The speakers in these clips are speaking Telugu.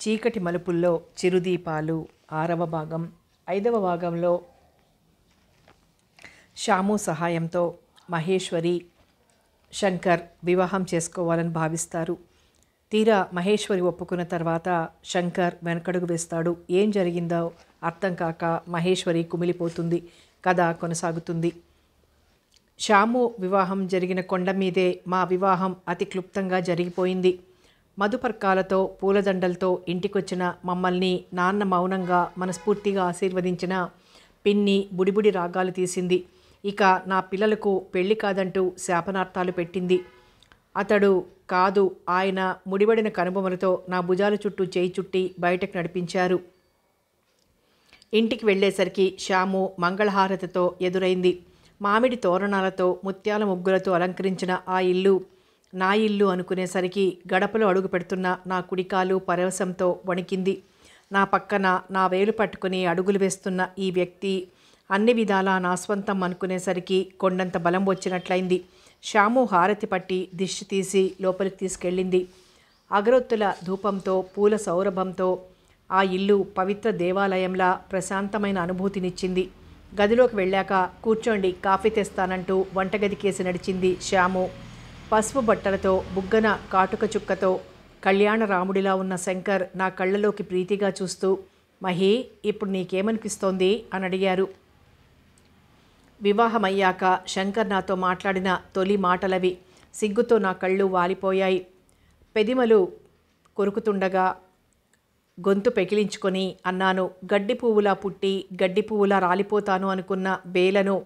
చీకటి మలుపుల్లో చిరుదీపాలు 6వ భాగం. 5వ భాగంలో శ్యాము సహాయంతో మహేశ్వరి శంకర్ వివాహం చేసుకోవాలని భావిస్తారు. తీరా మహేశ్వరి ఒప్పుకున్న తర్వాత శంకర్ వెనకడుగు వేస్తాడు. ఏం జరిగిందో అర్థం కాక మహేశ్వరి కుమిలిపోతుంది. కథ కొనసాగుతుంది. శ్యాము వివాహం జరిగిన కొండ మీదే మా వివాహం అతి క్లుప్తంగా జరిగిపోయింది. మధుపర్కాలతో పూలదండలతో ఇంటికొచ్చిన మమ్మల్ని నాన్న మౌనంగా మనస్ఫూర్తిగా ఆశీర్వదించిన పిన్ని బుడిబుడి రాగాలు తీసింది. ఇక నా పిల్లలకు పెళ్లి కాదంటూ శాపనార్థాలు పెట్టింది. అతడు కాదు, ఆయన ముడిబడిన కనుబొమలతో నా భుజాల చుట్టూ చేయి చుట్టి బయటకు నడిపించారు. ఇంటికి వెళ్ళేసరికి శ్యాము మంగళహారతితో ఎదురైంది. మామిడి తోరణాలతో ముత్యాల ముగ్గులతో అలంకరించిన ఆ ఇల్లు నా ఇల్లు అనుకునేసరికి గడపలో అడుగు పెడుతున్న నా కుడికాలు పరవశంతో వణికింది. నా పక్కన నా వేలు పట్టుకుని అడుగులు వేస్తున్న ఈ వ్యక్తి అన్ని విధాలా నా స్వంతం అనుకునేసరికి కొండంత బలం వచ్చినట్లయింది. శ్యాము హారతి పట్టి దిష్టి తీసి లోపలికి తీసుకెళ్ళింది. అగరొత్తుల ధూపంతో పూల సౌరభంతో ఆ ఇల్లు పవిత్ర దేవాలయంలా ప్రశాంతమైన అనుభూతినిచ్చింది. గదిలోకి వెళ్ళాక కూర్చోండి, కాఫీ తెస్తానంటూ వంటగదికేసి నడిచింది శ్యాము. పసుపు బట్టలతో బుగ్గన కాటుక చుక్కతో కళ్యాణ రాముడిలా ఉన్న శంకర్ నా కళ్ళలోకి ప్రీతిగా చూస్తూ, మహి, ఇప్పుడు నీకేమనిపిస్తోంది అని అడిగారు. వివాహమయ్యాక శంకర్ నాతో మాట్లాడిన తొలి మాటలవి. సిగ్గుతో నా కళ్ళు వాలిపోయాయి. పెదిమలు కొరుకుతుండగా గొంతు పెకిలించుకొని అన్నాను, గడ్డి పువ్వులా పుట్టి గడ్డి పువ్వులా రాలిపోతాను అనుకున్న బేలను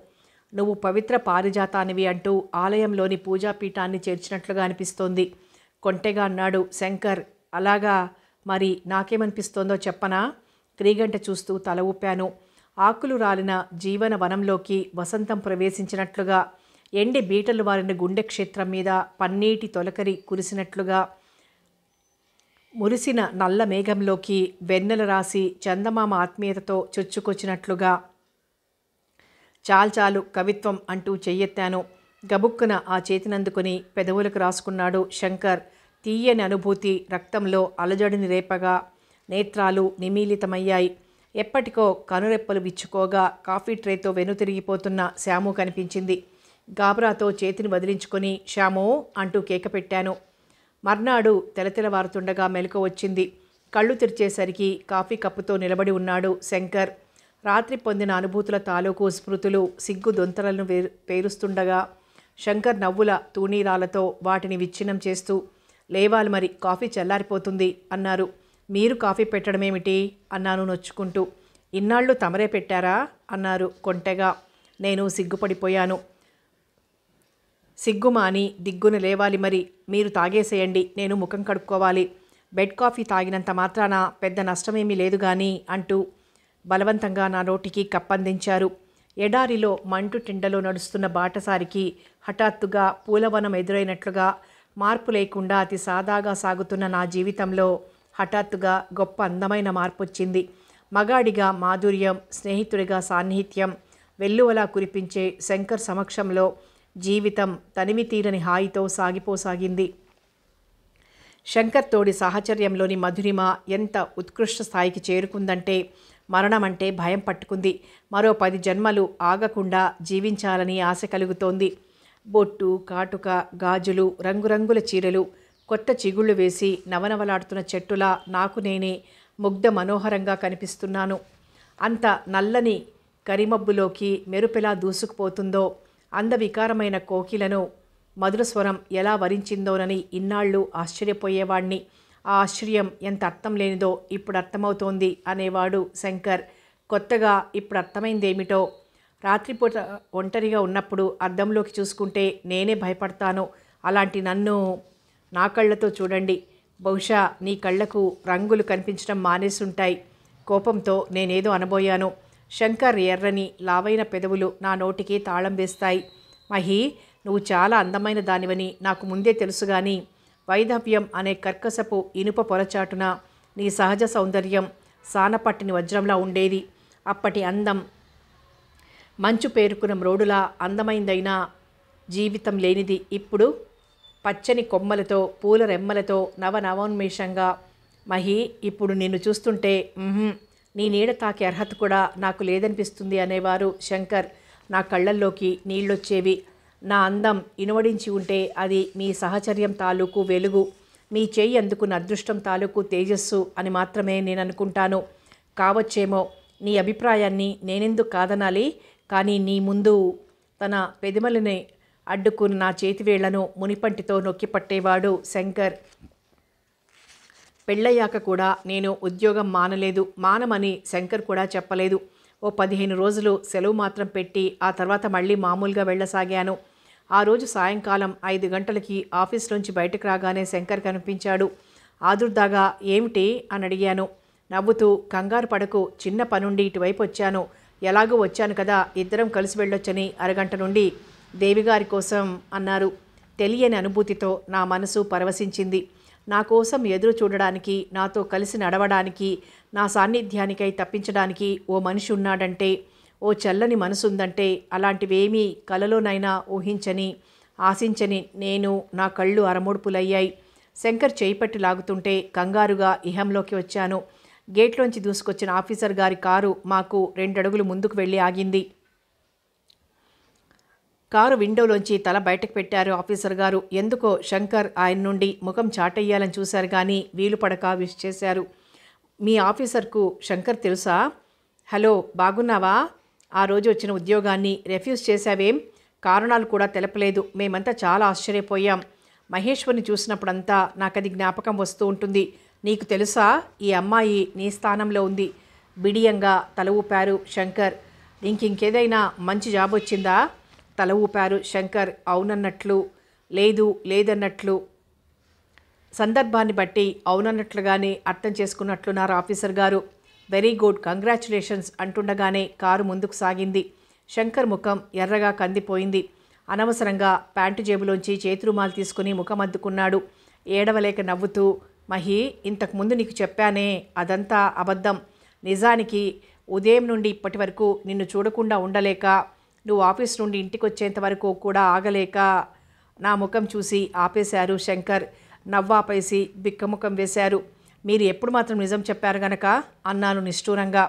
నువ్వు పవిత్ర పారిజాతానివి అంటూ ఆలయంలోని పూజాపీఠాన్ని చేర్చినట్లుగా అనిపిస్తోంది. కొంటెగా అన్నాడు శంకర్. అలాగా, మరి నాకేమనిపిస్తోందో చెప్పనా? క్రీగంట చూస్తూ తల ఊపాను. ఆకులు రాలిన జీవన వనంలోకి వసంతం ప్రవేశించినట్లుగా, ఎండి బీటలు వారిన గుండె క్షేత్రం మీద పన్నీటి తొలకరి కురిసినట్లుగా, మురిసిన నల్ల మేఘంలోకి వెన్నెల రాసి చందమామ ఆత్మీయతతో చొచ్చుకొచ్చినట్లుగా. చాలు కవిత్వం అంటూ చెయ్యెత్తాను. గబుక్కున ఆ చేతినందుకుని పెదవులకు రాసుకున్నాడు శంకర్. తీయని అనుభూతి రక్తంలో అలజడిని రేపగా నేత్రాలు నిమీలితమయ్యాయి. ఎప్పటికో కనురెప్పలు విచ్చుకోగా కాఫీ ట్రేతో వెనుతిరిగిపోతున్న శ్యాము కనిపించింది. గాబరాతో చేతిని వదిలించుకొని శ్యాము అంటూ కేక పెట్టాను. మర్నాడు తెలతెలవారుతుండగా మెలకువ వచ్చింది. కళ్ళు తెరిచేసరికి కాఫీ కప్పుతో నిలబడి ఉన్నాడు శంకర్. రాత్రి పొందిన అనుభూతుల తాలూకు స్మృతులు సిగ్గు దొంతరలను పేరుస్తుండగా శంకర్ నవ్వుల తూణీరాలతో వాటిని విచ్ఛిన్నం చేస్తూ, లేవాలి మరి, కాఫీ చల్లారిపోతుంది అన్నారు. మీరు కాఫీ పెట్టడమేమిటి అన్నాను నొచ్చుకుంటూ. ఇన్నాళ్ళు తమరే పెట్టారా అన్నారు కొంటెగా. నేను సిగ్గుపడిపోయాను. సిగ్గుమాని దిగ్గున లేవాలి మరి, మీరు తాగేసేయండి, నేను ముఖం కడుక్కోవాలి. బెడ్ కాఫీ తాగినంత మాత్రాన పెద్ద నష్టమేమీ లేదు కానీ అంటూ బలవంతంగా నా నోటికి కప్పందించారు. ఎడారిలో మంటు టెండలో నడుస్తున్న బాటసారికి హఠాత్తుగా పూలవనం ఎదురైనట్లుగా మార్పు లేకుండా అతి సాదాగా సాగుతున్న నా జీవితంలో హఠాత్తుగా గొప్ప అందమైన మార్పు వచ్చింది. మగాడిగా మాధుర్యం, స్నేహితుడిగా సాన్నిహిత్యం వెల్లువలా కురిపించే శంకర్ సమక్షంలో జీవితం తనివి తీరని హాయితో సాగిపోసాగింది. శంకర్ తోడి సాహచర్యంలోని మధురిమ ఎంత ఉత్కృష్ట స్థాయికి చేరుకుందంటే మరణం అంటే భయం పట్టుకుంది. మరో 10 జన్మలు ఆగకుండా జీవించాలని ఆశ కలుగుతోంది. బొట్టు, కాటుక, గాజులు, రంగురంగుల చీరలు, కొత్త చిగుళ్ళు వేసి నవనవలాడుతున్న చెట్టులా నాకు నేనే ముగ్ధ మనోహరంగా కనిపిస్తున్నాను. అంత నల్లని కరిమబ్బులోకి మెరుపెలా దూసుకుపోతుందో, అందవికారమైన కోకిలను మధురస్వరం ఎలా వరించిందోనని ఇన్నాళ్ళు ఆశ్చర్యపోయేవాణ్ణి. ఆ ఆశ్చర్యం ఎంత అర్థం లేనిదో ఇప్పుడు అర్థమవుతోంది అనేవాడు శంకర్. కొత్తగా ఇప్పుడు అర్థమైందేమిటో, రాత్రిపూట ఒంటరిగా ఉన్నప్పుడు అద్దంలోకి చూసుకుంటే నేనే భయపడతాను. అలాంటి నన్ను నా కళ్ళతో చూడండి. బహుశా నీ కళ్ళకు రంగులు కనిపించడం మానేసుంటాయి. కోపంతో నేనేదో అనబోయాను. శంకర్ ఎర్రని లావైన పెదవులు నా నోటికి తాళం వేస్తాయి. మహి, నువ్వు చాలా అందమైన దానివని నాకు ముందే తెలుసు కానీ వైధవ్యం అనే కర్కసపు ఇనుప పొరచాటున నీ సహజ సౌందర్యం సానపట్టిని వజ్రంలా ఉండేది. అప్పటి అందం మంచు పేరుకున్న మ్రోడులా అందమైందైనా జీవితం లేనిది ఇప్పుడు పచ్చని కొమ్మలతో పూల రెమ్మలతో నవనవోన్మేషంగా మహి, ఇప్పుడు నిన్ను చూస్తుంటే నీ నీడ తాకే అర్హత కూడా నాకు లేదనిపిస్తుంది అనేవారు శంకర్. నా కళ్ళల్లోకి నీళ్ళొచ్చేవి. నా అందం ఇనువడించి ఉంటే అది మీ సహచర్యం తాలూకు వెలుగు, మీ చేయి అందుకున్న అదృష్టం తాలూకు తేజస్సు అని మాత్రమే నేను అనుకుంటాను. కావచ్చేమో. నీ అభిప్రాయాన్ని నేనెందుకు కాదనాలి? కానీ నీ ముందు తన పెదిమలని అడ్డుకున్న నా చేతివేళ్లను మునిపంటితో నొక్కి పట్టేవాడు శంకర్. పెళ్ళయ్యాక కూడా నేను ఉద్యోగం మానలేదు. మానమని శంకర్ కూడా చెప్పలేదు. ఓ 15 రోజులు సెలవు మాత్రం పెట్టి ఆ తర్వాత మళ్ళీ మామూలుగా వెళ్ళసాగాను. ఆ రోజు సాయంకాలం 5 గంటలకి ఆఫీస్ నుంచి బయటకు రాగానే శంకర్ కనిపించాడు. ఆదుర్దాగా ఏమిటి అని అడిగాను. నవ్వుతూ, కంగారు పడకు, చిన్న పనుండి ఇటువైపు వచ్చాను. ఎలాగూ వచ్చాను కదా, ఇద్దరం కలిసి వెళ్ళొచ్చని అరగంట నుండి దేవిగారి కోసం అన్నారు. తెలియని అనుభూతితో నా మనసు పరవశించింది. నా కోసం ఎదురు చూడడానికి, నాతో కలిసి నడవడానికి, నా సాన్నిధ్యానికై తప్పించడానికి ఓ మనిషి ఉన్నాడంటే, ఓ చల్లని మనసుందంటే, అలాంటివేమీ కలలోనైనా ఊహించని, ఆశించని నేను నా కళ్ళు అరమోడ్పులయ్యాయి. శంకర్ చేయిపట్టి లాగుతుంటే కంగారుగా ఇహంలోకి వచ్చాను. గేట్లోంచి దూసుకొచ్చిన ఆఫీసర్ గారి కారు మాకు 2 అడుగులు ముందుకు వెళ్ళి ఆగింది. కారు విండోలోంచి తల బయటకు పెట్టారు ఆఫీసర్ గారు. ఎందుకో శంకర్ ఆయన నుండి ముఖం చాటయ్యాలని చూశారు కానీ వీలు పడక విష్ చేశారు. మీ ఆఫీసర్కు శంకర్ తెలుసా? హలో, బాగున్నావా? ఆ రోజు వచ్చిన ఉద్యోగాన్ని రెఫ్యూజ్ చేశావేం? కారణాలు కూడా తెలపలేదు. మేమంతా చాలా ఆశ్చర్యపోయాం. మహేశ్వర్ని చూసినప్పుడంతా నాకది జ్ఞాపకం వస్తూ ఉంటుంది. నీకు తెలుసా, ఈ అమ్మాయి నీ స్థానంలో ఉంది. బిడియంగా తల ఊపారు శంకర్. ఇంకేదైనా మంచి జాబ్ వచ్చిందా? తల ఊపారు శంకర్. అవునన్నట్లు, లేదు లేదన్నట్లు, సందర్భాన్ని బట్టి అవునన్నట్లుగానే అర్థం చేసుకున్నట్లున్నారు ఆఫీసర్ గారు. వెరీ గుడ్, కంగ్రాచులేషన్స్ అంటుండగానే కారు ముందుకు సాగింది. శంకర్ ముఖం ఎర్రగా కందిపోయింది. అనవసరంగా ప్యాంటు జేబులోంచి చేతిరుమాలు తీసుకుని ముఖం అద్దుకున్నాడు. ఏడవలేక నవ్వుతూ, మహి, ఇంతకుముందు నీకు చెప్పానే, అదంతా అబద్ధం. నిజానికి ఉదయం నుండి ఇప్పటి వరకు నిన్ను చూడకుండా ఉండలేక, నువ్వు ఆఫీస్ నుండి ఇంటికి వచ్చేంత వరకు కూడా ఆగలేక నా ముఖం చూసి ఆపేశారు శంకర్. నవ్వాపేసి బిక్కముఖం వేశారు. మీరు ఎప్పుడు మాత్రం నిజం చెప్పారు గనక అన్నాను నిష్ఠూరంగా.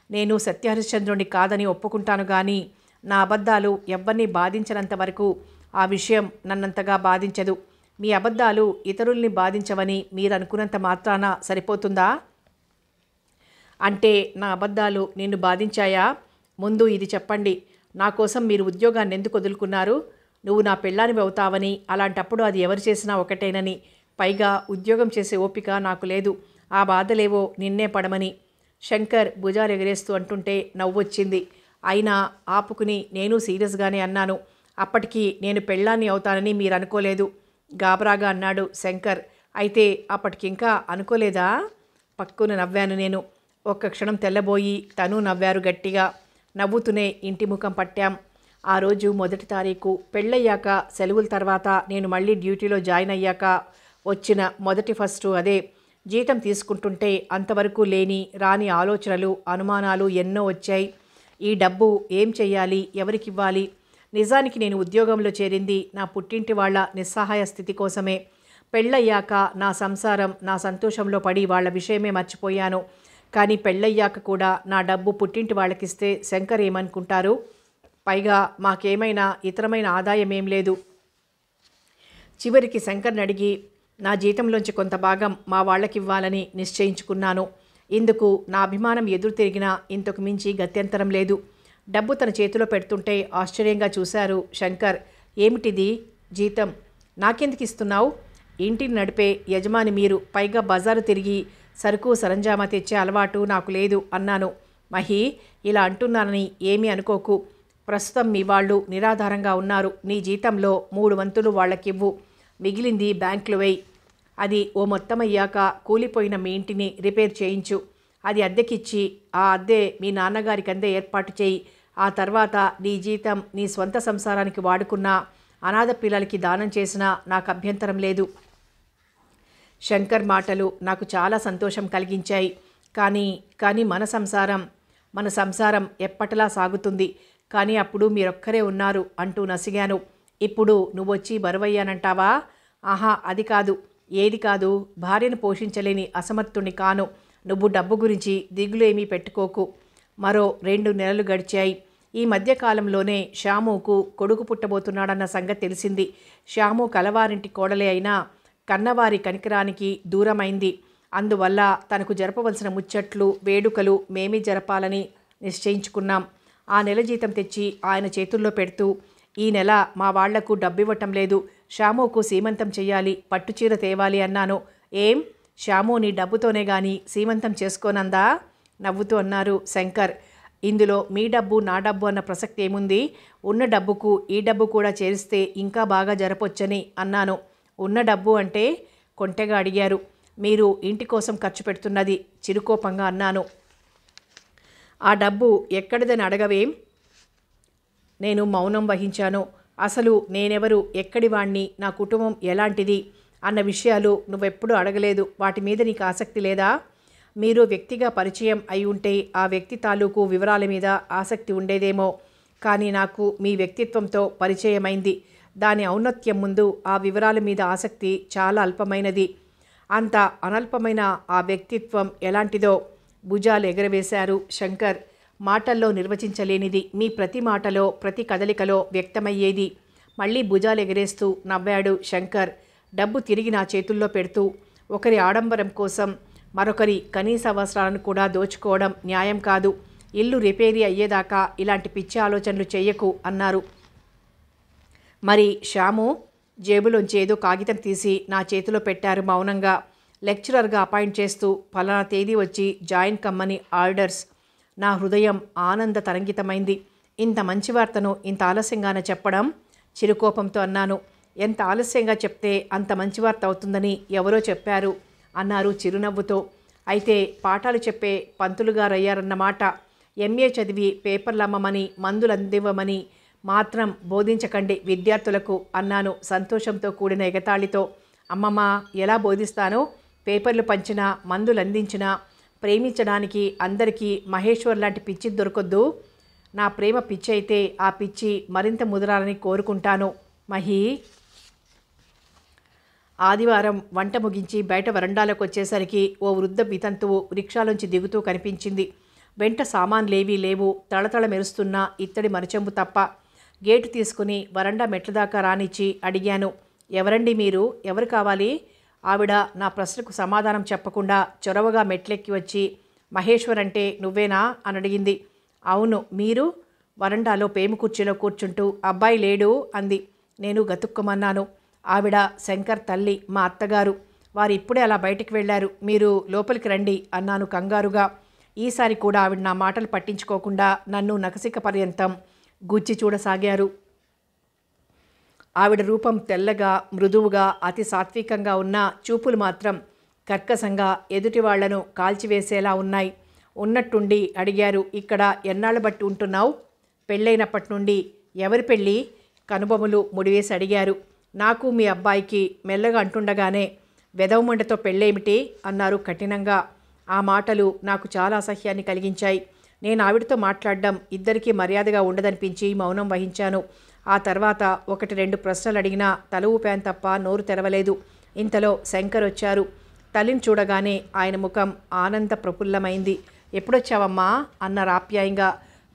నేను సత్యహరిశ్చంద్రుని కాదని ఒప్పుకుంటాను కానీ నా అబద్ధాలు ఎవ్వరినీ బాధించనంత వరకు ఆ విషయం నన్నంతగా బాధించదు. మీ అబద్ధాలు ఇతరుల్ని బాధించవని మీరు అనుకున్నంత మాత్రాన సరిపోతుందా? అంటే నా అబద్ధాలు నిన్ను బాధించాయా? ముందు ఇది చెప్పండి. నా కోసం మీరు ఉద్యోగాన్ని ఎందుకు వదులుకున్నారు? నువ్వు నా పెళ్ళానివి అవుతావని, అలాంటప్పుడు అది ఎవరు చేసినా ఒకటేనని, పైగా ఉద్యోగం చేసే ఓపిక నాకు లేదు. ఆ బాధలేవో నిన్నే పడమని. శంకర్ భుజాలు ఎగరేస్తూ అంటుంటే నవ్వొచ్చింది. అయినా ఆపుకుని నేను సీరియస్గానే అన్నాను. అప్పటికి నేను పెళ్ళాన్ని అవుతానని మీరు అనుకోలేదు. గాబరాగా అన్నాడు శంకర్. అయితే అప్పటికింకా అనుకోలేదా? పక్కున నవ్వాను నేను. ఒక్క క్షణం తెల్లబోయి తను నవ్వారు గట్టిగా. నవ్వుతూనే ఇంటి ముఖం పట్టాం. ఆ రోజు 1వ తారీఖు. పెళ్ళయ్యాక సెలవుల తర్వాత నేను మళ్ళీ డ్యూటీలో జాయిన్ అయ్యాక వచ్చిన మొదటి ఫస్టు అదే. జీతం తీసుకుంటుంటే అంతవరకు లేని రాని ఆలోచనలు, అనుమానాలు ఎన్నో వచ్చాయి. ఈ డబ్బు ఏం చెయ్యాలి, ఎవరికివ్వాలి? నిజానికి నేను ఉద్యోగంలో చేరింది నా పుట్టింటి వాళ్ళ నిస్సహాయ స్థితి కోసమే. పెళ్ళయ్యాక నా సంసారం, నా సంతోషంలో పడి వాళ్ళ విషయమే మర్చిపోయాను. కానీ పెళ్ళయ్యాక కూడా నా డబ్బు పుట్టింటి వాళ్ళకిస్తే శంకర్ ఏమనుకుంటారు? పైగా మాకేమైనా ఇతరమైన ఆదాయం ఏం లేదు. చివరికి శంకర్ని అడిగి నా జీతంలోంచి కొంత భాగం మా వాళ్ళకివ్వాలని నిశ్చయించుకున్నాను. ఇందుకు నా అభిమానం ఎదురు తిరిగినా ఇంతకు మించి గత్యంతరం లేదు. డబ్బు తన చేతిలో పెడుతుంటే ఆశ్చర్యంగా చూశారు శంకర్. ఏమిటిది? జీతం నాకెందుకు ఇస్తున్నావు? ఇంటిని నడిపే యజమాని మీరు, పైగా బజారు తిరిగి సరుకు సరంజామా తెచ్చే అలవాటు నాకు లేదు అన్నాను. మహి, ఇలా అంటున్నానని ఏమీ అనుకోకు. ప్రస్తుతం మీ వాళ్ళు నిరాధారంగా ఉన్నారు. నీ జీతంలో 3 వంతులు వాళ్ళకివ్వు. మిగిలింది బ్యాంకులో వేయి. అది ఓ మొత్తం అయ్యాక కూలిపోయిన మీ ఇంటిని రిపేర్ చేయించు. అది అద్దెకిచ్చి ఆ అద్దె మీ నాన్నగారికి అందే ఏర్పాటు చేయి. ఆ తర్వాత నీ జీతం నీ స్వంత సంసారానికి వాడుకున్నా, అనాథ పిల్లలకి దానం చేసినా నాకు అభ్యంతరం లేదు. శంకర్ మాటలు నాకు చాలా సంతోషం కలిగించాయి. కానీ మన సంసారం ఎప్పటిలా సాగుతుంది. కానీ అప్పుడు మీరొక్కరే ఉన్నారు అంటూ నసిగాను. ఇప్పుడు నువ్వొచ్చి బరువయ్యానంటావా? ఆహా, అది కాదు. ఏది కాదు, భార్యను పోషించలేని అసమర్థుణ్ణి కాను. నువ్వు డబ్బు గురించి దిగులు ఏమీ పెట్టుకోకు. మరో 2 నెలలు గడిచాయి. ఈ మధ్యకాలంలోనే శ్యాముకు కొడుకు పుట్టబోతున్నాడన్న సంగతి తెలిసింది. శ్యాము కలవారింటి కోడలే అయినా కన్నవారి కనికరానికి దూరమైంది. అందువల్ల తనకు జరపవలసిన ముచ్చట్లు, వేడుకలు మేమే జరపాలని నిశ్చయించుకున్నాం. ఆ నెల జీతం తెచ్చి ఆయన చేతుల్లో పెడుతూ, ఈ నెల మా వాళ్లకు డబ్బివ్వటం లేదు, శ్యాముకు సీమంతం చెయ్యాలి, పట్టుచీర తేవాలి అన్నాను. ఏం, శ్యాము నీ డబ్బుతోనే గాని సీమంతం చేసుకోనందా? నవ్వుతూ అన్నారు శంకర్. ఇందులో మీ డబ్బు నా డబ్బు అన్న ప్రసక్తి ఏముంది? ఉన్న డబ్బుకు ఈ డబ్బు కూడా చేరిస్తే ఇంకా బాగా జరపొచ్చని అన్నాను. ఉన్న డబ్బు అంటే? కొంటెగా అడిగారు. మీరు ఇంటి కోసం ఖర్చు పెడుతున్నది, చిరుకోపంగా అన్నాను. ఆ డబ్బు ఎక్కడిదని అడగవేం? నేను మౌనం వహించాను. అసలు నేనెవరు, ఎక్కడి వాణ్ణి, నా కుటుంబం ఎలాంటిది అన్న విషయాలు నువ్వెప్పుడూ అడగలేదు. వాటి మీద నీకు ఆసక్తి లేదా? మీరు వ్యక్తిగా పరిచయం అయి ఉంటే ఆ వ్యక్తి తాలూకు వివరాల మీద ఆసక్తి ఉండేదేమో. కానీ నాకు మీ వ్యక్తిత్వంతో పరిచయమైంది. దాని ఔన్నత్యం ముందు ఆ వివరాల మీద ఆసక్తి చాలా అల్పమైనది. అంత అనల్పమైన ఆ వ్యక్తిత్వం ఎలాంటిదో భుజాలు ఎగరవేశారు శంకర్. మాటల్లో నిర్వచించలేనిది మీ ప్రతి మాటలో, ప్రతి కదలికలో వ్యక్తమయ్యేది. మళ్ళీ భుజాలు ఎగరేస్తూ నవ్వాడు శంకర్. డబ్బు తిరిగి నా చేతుల్లో పెడుతూ, ఒకరి ఆడంబరం కోసం మరొకరి కనీస అవసరాలను కూడా దోచుకోవడం న్యాయం కాదు. ఇల్లు రిపేరీ అయ్యేదాకా ఇలాంటి పిచ్చి ఆలోచనలు చెయ్యకు అన్నారు. మరి శ్యాము? జేబులోంచి ఏదో కాగితం తీసి నా చేతిలో పెట్టారు మౌనంగా. లెక్చరర్గా అపాయింట్ చేస్తూ ఫలానా తేదీ వచ్చి జాయిన్ కమ్మని ఆర్డర్స్. నా హృదయం ఆనంద తరంగితమైంది. ఇంత మంచి వార్తను ఇంత ఆలస్యంగానే చెప్పడం? చిరుకోపంతో అన్నాను. ఎంత ఆలస్యంగా చెప్తే అంత మంచి వార్త అవుతుందని ఎవరో చెప్పారు అన్నారు చిరునవ్వుతో. అయితే పాఠాలు చెప్పే పంతులుగారయ్యారన్నమాట. ఎంఏ చదివి పేపర్లు అమ్మమని, మందులు అందివ్వమని మాత్రం బోధించకండి విద్యార్థులకు అన్నాను సంతోషంతో కూడిన ఎగతాళితో. అమ్మమ్మ, ఎలా బోధిస్తానో? పేపర్లు పంచినా, మందులు అందించినా ప్రేమించడానికి అందరికీ మహేశ్వర్ లాంటి పిచ్చి దొరకొద్దు. నా ప్రేమ పిచ్చి అయితే ఆ పిచ్చి మరింత ముదరాలని కోరుకుంటాను. మహీ. ఆదివారం వంట ముగించి బయట వరండాలోకి వచ్చేసరికి ఓ వృద్ధ వితంతువు రిక్షాలోంచి దిగుతూ కనిపించింది. వెంట సామాన్లేవీ లేవు, తళతళ మెరుస్తున్న ఇత్తడి మరచెంబు తప్ప. గేటు తీసుకుని వరండా మెట్ల దాకా రానిచ్చి అడిగాను, ఎవరండి మీరు? ఎవరు కావాలి? ఆవిడ నా ప్రశ్నకు సమాధానం చెప్పకుండా చొరవగా మెట్లెక్కి వచ్చి, మహేశ్వర్ అంటే నువ్వేనా అని అడిగింది. అవును, మీరు? వరండాలో పేము కుర్చీలో కూర్చుంటూ, అబ్బాయి లేడు అంది. నేను గతుక్కుమన్నాను. ఆవిడ శంకర్ తల్లి, మా అత్తగారు. వారు ఇప్పుడే అలా బయటికి వెళ్ళారు, మీరు లోపలికి రండి అన్నాను కంగారుగా. ఈసారి కూడా ఆవిడ నా మాటలు పట్టించుకోకుండా నన్ను నఖశిఖ పర్యంతం గుచ్చి చూడసాగారు. ఆవిడ రూపం తెల్లగా, మృదువుగా, అతి సాత్వికంగా ఉన్న చూపులు మాత్రం కర్కశంగా ఎదుటి వాళ్లను కాల్చివేసేలా ఉన్నాయి. ఉన్నట్టుండి అడిగారు, ఇక్కడ ఎన్నాళ్ళు బట్టి ఉంటున్నావు? పెళ్ళైనప్పటి నుండి. ఎవరి పెళ్ళి? కనుబొమలు ముడివేసి అడిగారు. నాకు మీ అబ్బాయికి మెల్లగా అంటుండగానే, వెదవమండతో పెళ్ళేమిటి అన్నారు కఠినంగా. ఆ మాటలు నాకు చాలా అసహ్యాన్ని కలిగించాయి. నేను ఆవిడతో మాట్లాడడం ఇద్దరికీ మర్యాదగా ఉండదనిపించి మౌనం వహించాను. ఆ తర్వాత 1-2 ప్రశ్నలు అడిగినా తల ఊపాను తప్ప నోరు తెరవలేదు. ఇంతలో శంకర్ వచ్చారు. తల్లిని చూడగానే ఆయన ముఖం ఆనంద ప్రఫుల్లమైంది. ఎప్పుడొచ్చావమ్మా అన్నారు ఆప్యాయంగా.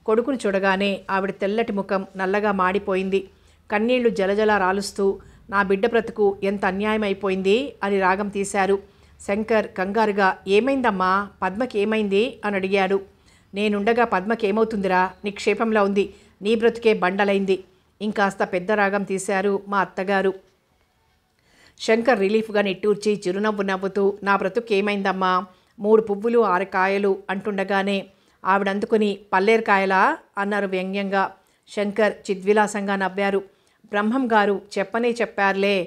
కొడుకును చూడగానే ఆవిడ తెల్లటి ముఖం నల్లగా మాడిపోయింది. కన్నీళ్లు జలజల రాలుస్తూ, నా బిడ్డ బ్రతుకు ఎంత అన్యాయం అయిపోయింది అని రాగం తీశారు. శంకర్ కంగారుగా, ఏమైందమ్మా, పద్మకి ఏమైంది అని అడిగాడు. నేనుండగా పద్మకి ఏమవుతుందిరా, నిక్షేపంలా ఉంది, నీ బ్రతుకే బండలైంది. ఇంకాస్త పెద్ద రాగం తీశారు మా అత్తగారు. శంకర్ రిలీఫ్గా నిట్టూర్చి చిరునవ్వు నవ్వుతూ, నా బ్రతుకు ఏమైందమ్మా, 3 పువ్వులు 6 కాయలు అంటుండగానే ఆవిడందుకుని, పల్లేరుకాయలా అన్నారు వ్యంగ్యంగా. శంకర్ చిద్విలాసంగా నవ్వారు. బ్రహ్మం గారు చెప్పనే చెప్పారులే,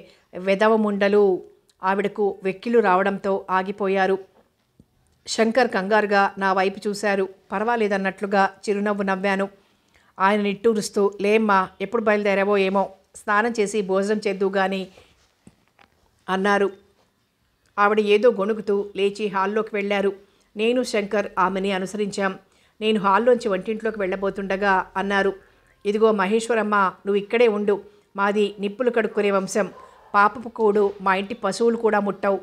వెదవముండలు. ఆవిడకు వెక్కిలు రావడంతో ఆగిపోయారు. శంకర్ కంగారుగా నా వైపు చూశారు. పర్వాలేదన్నట్లుగా చిరునవ్వు నవ్వాను. ఆయన నిట్టూరుస్తూ, లేమ్మా, ఎప్పుడు బయలుదేరావో ఏమో, స్నానం చేసి భోజనం చేద్దు గాని అన్నారు. ఆవిడ ఏదో గొణుగుతూ లేచి హాల్లోకి వెళ్ళారు. నేను శంకర్ ఆమెని అనుసరించాం. నేను హాల్లోంచి వంటింట్లోకి వెళ్ళబోతుండగా అన్నారు, ఇదిగో మహేశ్వరమ్మ, నువ్వు ఇక్కడే ఉండు. మాది నిప్పులు కడుక్కునే వంశం. పాపపు కూడు మా ఇంటి పశువులు కూడా ముట్టవు.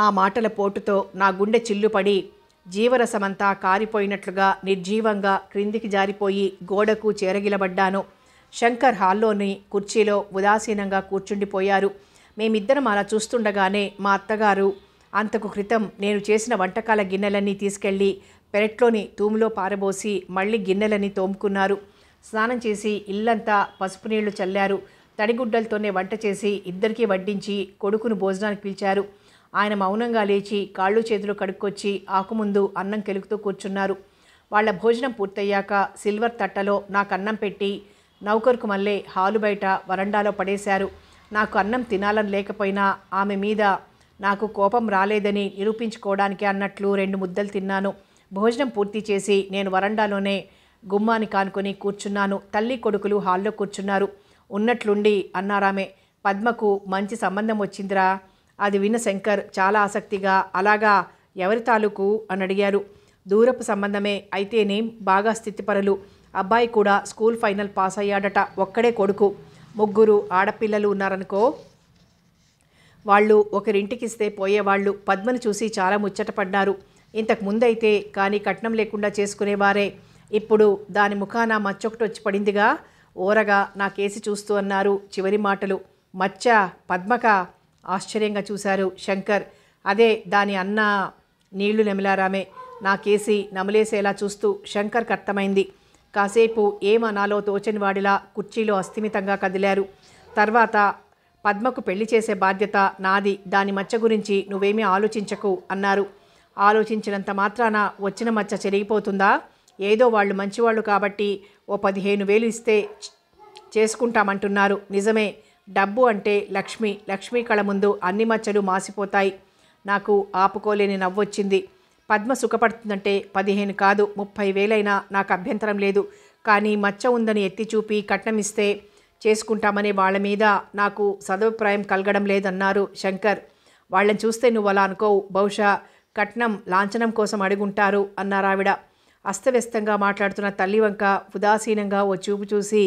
ఆ మాటల పోటుతో నా గుండె చిల్లుపడి జీవరసమంతా కారిపోయినట్లుగా నిర్జీవంగా క్రిందికి జారిపోయి గోడకు చేరగిలబడ్డాను. శంకర్ హాల్లోని కుర్చీలో ఉదాసీనంగా కూర్చుండిపోయారు. మేమిద్దరం అలా చూస్తుండగానే మా అత్తగారు అంతకు క్రితం నేను చేసిన వంటకాల గిన్నెలన్నీ తీసుకెళ్ళి పెరట్లోని తూములో పారబోసి మళ్ళీ గిన్నెలన్నీ తోముకున్నారు. స్నానం చేసి ఇల్లంతా పసుపు నీళ్లు చల్లారు. తడిగుడ్డలతోనే వంట చేసి ఇద్దరికీ వడ్డించి కొడుకును భోజనానికి పిలిచారు. ఆయన మౌనంగా లేచి కాళ్ళు చేతులు కడుక్కొచ్చి ఆకుముందు అన్నం కెలుకుతూ కూర్చున్నారు. వాళ్ళ భోజనం పూర్తయ్యాక సిల్వర్ తట్టలో నాకు అన్నం పెట్టి నౌకరుకు మళ్ళీ హాలు బయట వరండాలో పడేశారు. నాకు అన్నం తినాలని లేకపోయినా ఆమె మీద నాకు కోపం రాలేదని నిరూపించుకోవడానికి అన్నట్లు 2 ముద్దలు తిన్నాను. భోజనం పూర్తి చేసి నేను వరండాలోనే గుమ్మాని కానుకొని కూర్చున్నాను. తల్లి కొడుకులు హాల్లో కూర్చున్నారు. ఉన్నట్లుండి అన్నారామె, పద్మకు మంచి సంబంధం వచ్చిందిరా. అది విన్న శంకర్ చాలా ఆసక్తిగా, అలాగా ఎవరి తాలూకు అని అడిగారు. దూరపు సంబంధమే, అయితేనేం బాగా స్థితిపరులు. అబ్బాయి కూడా స్కూల్ ఫైనల్ పాస్ అయ్యాడట. ఒక్కడే కొడుకు. 3 ఆడపిల్లలు ఉన్నారనుకో. వాళ్ళు ఒకరింటికిస్తే పోయేవాళ్ళు. పద్మను చూసి చాలా ముచ్చటపడ్డారు. ఇంతకు ముందైతే కానీ కట్నం లేకుండా చేసుకునేవారే. ఇప్పుడు దాని ముఖాన మచ్చొకటి వచ్చి పడిందిగా. ఓరగా నా కేసి చూస్తూ అన్నారు చివరి మాటలు. మచ్చ పద్మక? ఆశ్చర్యంగా చూశారు శంకర్. అదే దాని అన్న. నీళ్లు నెమిలారామే. నా కేసి నమలేసేలా చూస్తూ శంకర్కి అర్థమైంది. కాసేపు ఏమనాలో తోచని వాడిలా కుర్చీలో అస్థిమితంగా కదిలారు. తర్వాత, పద్మకు పెళ్లి చేసే బాధ్యత నాది. దాని మచ్చ గురించి నువ్వేమీ ఆలోచించకు అన్నారు. ఆలోచించినంత మాత్రాన వచ్చిన మచ్చ చెరిగిపోతుందా? ఏదో వాళ్ళు మంచివాళ్ళు కాబట్టి ఓ 15,000 ఇస్తే చేసుకుంటామంటున్నారు. నిజమే. డబ్బు అంటే లక్ష్మి. లక్ష్మీ కళ ముందు అన్ని మచ్చలు మాసిపోతాయి. నాకు ఆపుకోలేని నవ్వొచ్చింది. పద్మ సుఖపడుతుందంటే 15 కాదు 30,000 నాకు అభ్యంతరం లేదు. కానీ మచ్చ ఉందని ఎత్తి చూపి కట్నం ఇస్తే చేసుకుంటామనే వాళ్ళ మీద నాకు సదభిప్రాయం కలగడం లేదన్నారు శంకర్. వాళ్ళని చూస్తే నువ్వు అలా అనుకోవు. బహుశా కట్నం లాంఛనం కోసం అడుగుంటారు అన్నారావిడ. అస్తవ్యస్తంగా మాట్లాడుతున్న తల్లి వంక ఉదాసీనంగా ఓ చూపు చూసి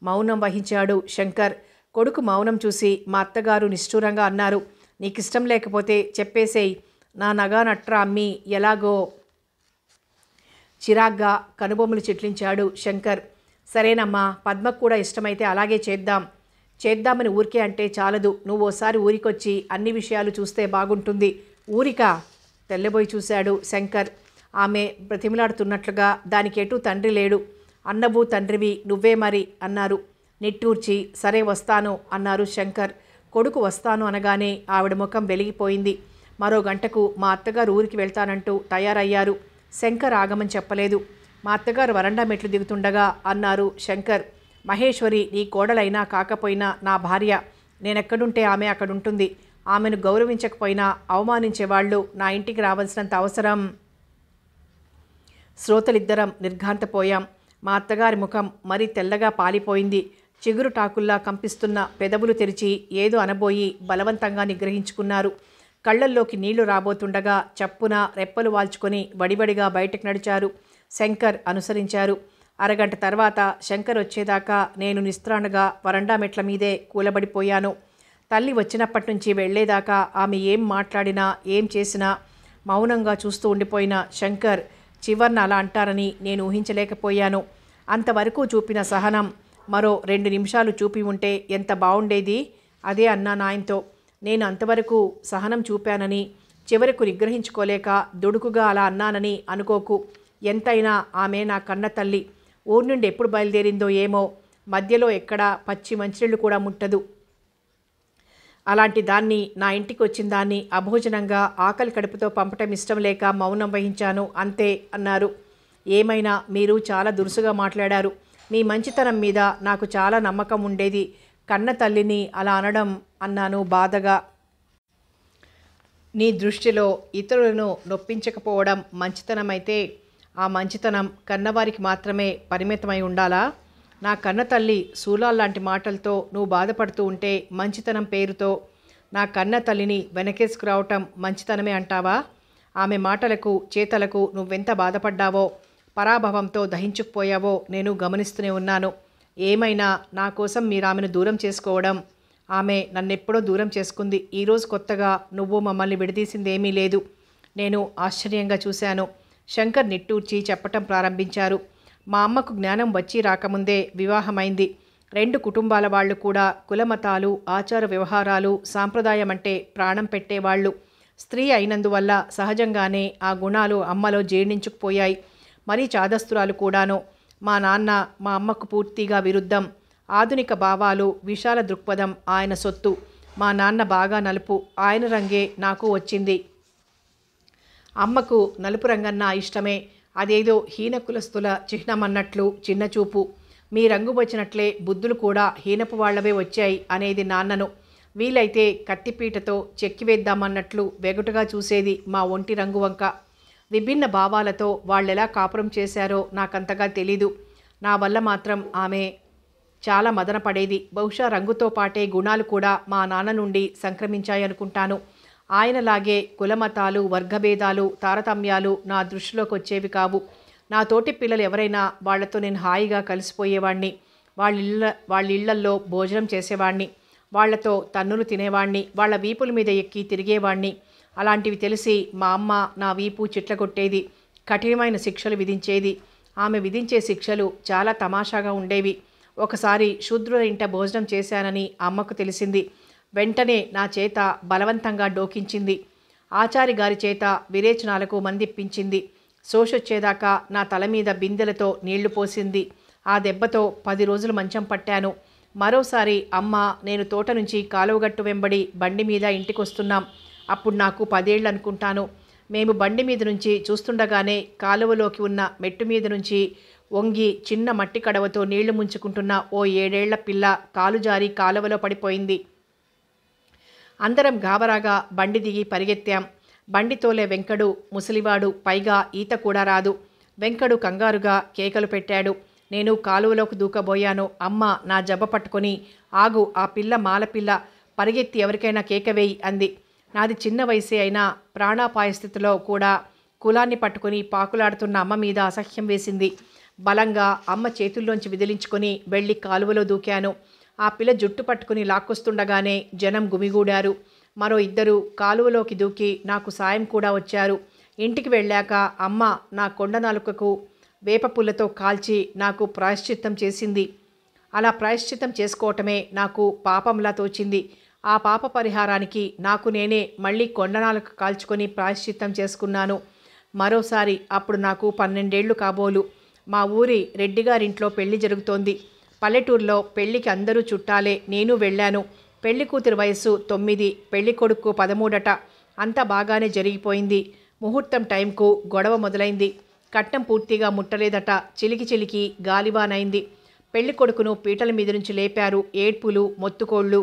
మౌనం వహించాడు శంకర్. కొడుకు మౌనం చూసి మా అత్తగారు నిష్ఠూరంగా అన్నారు, నీకిష్టం లేకపోతే చెప్పేసేయ్. నా నగా నట్రా అమ్మి ఎలాగో. చిరాగ్గా కనుబొమ్మలు చిట్లించాడు శంకర్. సరేనమ్మా, పద్మకు కూడా ఇష్టమైతే అలాగే చేద్దామని ఊరికే అంటే చాలదు. నువ్వు ఓసారి ఊరికొచ్చి అన్ని విషయాలు చూస్తే బాగుంటుంది. ఊరికా? తెల్లబోయి చూశాడు శంకర్. ఆమె బ్రతిమలాడుతున్నట్లుగా. దానికి ఎటూ తండ్రి లేడు. అన్నబూ తండ్రివి నువ్వే మరి అన్నారు. నిట్టూర్చి సరే వస్తాను అన్నారు శంకర్. కొడుకు వస్తాను అనగానే ఆవిడ ముఖం వెలిగిపోయింది. మరో గంటకు మా అత్తగారు ఊరికి వెళ్తానంటూ తయారయ్యారు. శంకర్ ఆగమని చెప్పలేదు. మా అత్తగారు వరండా మెట్లు దిగుతుండగా అన్నారు శంకర్, మహేశ్వరి నీ కోడలైనా కాకపోయినా నా భార్య. నేనెక్కడుంటే ఆమె అక్కడుంటుంది. ఆమెను గౌరవించకపోయినా అవమానించేవాళ్ళు నా ఇంటికి రావాల్సినంత అవసరం. శ్రోతలిద్దరం నిర్ఘాంతపోయాం. మా అత్తగారి ముఖం మరీ తెల్లగా పాలిపోయింది. చిగురు టాకుల్లా కంపిస్తున్న పెదవులు తెరిచి ఏదో అనబోయి బలవంతంగా నిగ్రహించుకున్నారు. కళ్ళల్లోకి నీళ్లు రాబోతుండగా చప్పున రెప్పలు వాల్చుకొని వడివడిగా బయటకు నడిచారు. శంకర్ అనుసరించారు. అరగంట తర్వాత శంకర్ వచ్చేదాకా నేను నిస్త్రాణగా వరండా మెట్ల మీదే కూలబడిపోయాను. తల్లి వచ్చినప్పటి నుంచి వెళ్లేదాకా ఆమె ఏం మాట్లాడినా ఏం చేసినా మౌనంగా చూస్తూ ఉండిపోయిన శంకర్ చివర్న అలా అంటారని నేను ఊహించలేకపోయాను. అంతవరకు చూపిన సహనం మరో 2 నిమిషాలు చూపి ఉంటే ఎంత బాగుండేది. అదే అన్నా నాయనతో. నేను అంతవరకు సహనం చూపానని చివరకు నిగ్రహించుకోలేక దుడుకుగా అలా అన్నానని అనుకోకు. ఎంతైనా ఆమె నా కన్న తల్లి. ఊరి నుండి ఎప్పుడు బయలుదేరిందో ఏమో. మధ్యలో ఎక్కడా పచ్చి మంచినీళ్ళు కూడా ముట్టదు. అలాంటి దాన్ని, నా ఇంటికి వచ్చిన దాన్ని అభోజనంగా ఆకలి కడుపుతో పంపటం ఇష్టం లేక మౌనం వహించాను అంతే అన్నారు. ఏమైనా మీరు చాలా దురుసుగా మాట్లాడారు. మీ మంచితనం మీద నాకు చాలా నమ్మకం ఉండేది. కన్న తల్లిని అలా అనడం అన్నాను బాధగా. నీ దృష్టిలో ఇతరులను నొప్పించకపోవడం మంచితనమైతే ఆ మంచితనం కన్నవారికి మాత్రమే పరిమితమై ఉండాలా? నా కన్న తల్లి శూలాల్లాంటి మాటలతో నువ్వు బాధపడుతూ ఉంటే మంచితనం పేరుతో నా కన్న తల్లిని వెనకేసుకురావటం మంచితనమే అంటావా? ఆమె మాటలకు చేతలకు నువ్వెంత బాధపడ్డావో, పరాభవంతో దహించుకుపోయావో నేను గమనిస్తూనే ఉన్నాను. ఏమైనా నా కోసం మీరు ఆమెను దూరం చేసుకోవడం ఆమె నన్నెప్పుడో దూరం చేసుకుంది. ఈరోజు కొత్తగా నువ్వు మమ్మల్ని విడదీసిందేమీ లేదు. నేను ఆశ్చర్యంగా చూశాను. శంకర్ నిట్టూర్చి చెప్పటం ప్రారంభించారు. మా అమ్మకు జ్ఞానం వచ్చి రాకముందే వివాహమైంది. 2 కుటుంబాల వాళ్ళు కూడా కులమతాలు, ఆచార వ్యవహారాలు, సాంప్రదాయం అంటే ప్రాణం పెట్టేవాళ్ళు. స్త్రీ అయినందువల్ల సహజంగానే ఆ గుణాలు అమ్మలో జీర్ణించుకుపోయాయి. మరీ చాదస్తురాలు కూడాను. మా నాన్న మా అమ్మకు పూర్తిగా విరుద్ధం. ఆధునిక భావాలు, విశాల దృక్పథం ఆయన సొత్తు. మా నాన్న బాగా నలుపు. ఆయన రంగే నాకు వచ్చింది. అమ్మకు నలుపు రంగన్నా ఇష్టమే. అదేదో హీనకులస్తుల చిహ్నమన్నట్లు చిన్నచూపు. మీ రంగు వచ్చినట్లే బుద్ధులు కూడా హీనపు వాళ్లవే వచ్చాయి అనేది నాన్నను. వీలైతే కత్తిపీటతో చెక్కివేద్దామన్నట్లు వెగటుగా చూసేది మా ఒంటి రంగు వంక. విభిన్న భావాలతో వాళ్ళెలా కాపురం చేశారో నాకంతగా తెలీదు. నా వల్ల మాత్రం ఆమె చాలా మదన పడేది. బహుశా రంగుతో పాటే గుణాలు కూడా మా నాన్న నుండి సంక్రమించాయనుకుంటాను. ఆయనలాగే కులమతాలు, వర్గభేదాలు, తారతమ్యాలు నా దృష్టిలోకి వచ్చేవి కావు. నా తోటి పిల్లలు ఎవరైనా వాళ్లతో నేను హాయిగా కలిసిపోయేవాణ్ణి. వాళ్ళ ఇళ్లల్లో భోజనం చేసేవాణ్ణి. వాళ్లతో తన్నులు తినేవాణ్ణి. వాళ్ళ వీపుల మీద ఎక్కి తిరిగేవాణ్ణి. అలాంటివి తెలిసి మా అమ్మ నా వీపు చిట్లగొట్టేది. కఠినమైన శిక్షలు విధించేది. ఆమె విధించే శిక్షలు చాలా తమాషాగా ఉండేవి. ఒకసారి శూద్రుల ఇంట భోజనం చేశానని అమ్మకు తెలిసింది. వెంటనే నా చేత బలవంతంగా డోకించింది. ఆచారి గారి చేత విరేచనాలకు మందిప్పించింది. శోషొచ్చేదాకా నా తల మీద బిందెలతో నీళ్లు పోసింది. ఆ దెబ్బతో 10 రోజులు మంచం పట్టాను. మరోసారి అమ్మ నేను తోట నుంచి కాలువగట్టు వెంబడి బండి మీద ఇంటికొస్తున్నాం. అప్పుడు నాకు 10 ఏళ్ళు అనుకుంటాను. మేము బండి మీద నుంచి చూస్తుండగానే కాలువలోకి ఉన్న మెట్టు మీద నుంచి వంగి చిన్న మట్టి కడవతో నీళ్లు ముంచుకుంటున్న ఓ 7 ఏళ్ల పిల్ల కాలు జారి కాలువలో పడిపోయింది. అందరం గాబరాగా బండి దిగి పరిగెత్తాం. బండి తోలే వెంకడు ముసలివాడు. పైగా ఈత కూడా రాదు. వెంకడు కంగారుగా కేకలు పెట్టాడు. నేను కాలువలోకి దూకబోయాను. అమ్మ నా జబ్బ పట్టుకొని ఆగు, ఆ పిల్ల మాలపిల్ల, పరిగెత్తి ఎవరికైనా కేకవేయి అంది. నాది చిన్న వయసే అయినా ప్రాణాపాయ స్థితిలో కూడా కులాన్ని పట్టుకుని పాకులాడుతున్న అమ్మ మీద అసహ్యం వేసింది. బలంగా అమ్మ చేతుల్లోంచి విదిలించుకొని వెళ్ళి కాలువలో దూకాను. ఆ పిల్ల జుట్టు పట్టుకుని లాక్కొస్తుండగానే జనం గుమిగూడారు. మరో 2 కాలువలోకి దూకి నాకు సాయం కూడా వచ్చారు. ఇంటికి వెళ్ళాక అమ్మ నా కొండ నాలుకకు వేపపుల్లతో కాల్చి నాకు ప్రాయశ్చిత్తం చేసింది. అలా ప్రాయశ్చిత్తం చేసుకోవటమే నాకు పాపంలా తోచింది. ఆ పాప పరిహారానికి నాకు నేనే మళ్ళీ కొండ నాలుక కాల్చుకొని ప్రాయశ్చిత్తం చేసుకున్నాను. మరోసారి అప్పుడు నాకు 12 ఏళ్ళు కాబోలు. మా ఊరి రెడ్డిగారింట్లో పెళ్లి జరుగుతోంది. పల్లెటూరులో పెళ్లికి అందరూ చుట్టాలే. నేను వెళ్ళాను. పెళ్లి కూతురు వయసు 9, పెళ్లి కొడుకు 13. అంతా బాగానే జరిగిపోయింది. ముహూర్తం టైంకు గొడవ మొదలైంది. కట్నం పూర్తిగా ముట్టలేదట. చిలికి గాలివానైంది. పెళ్లి కొడుకును పీటల మీద నుంచి లేపారు. ఏడ్పులు, మొత్తుకోళ్ళు,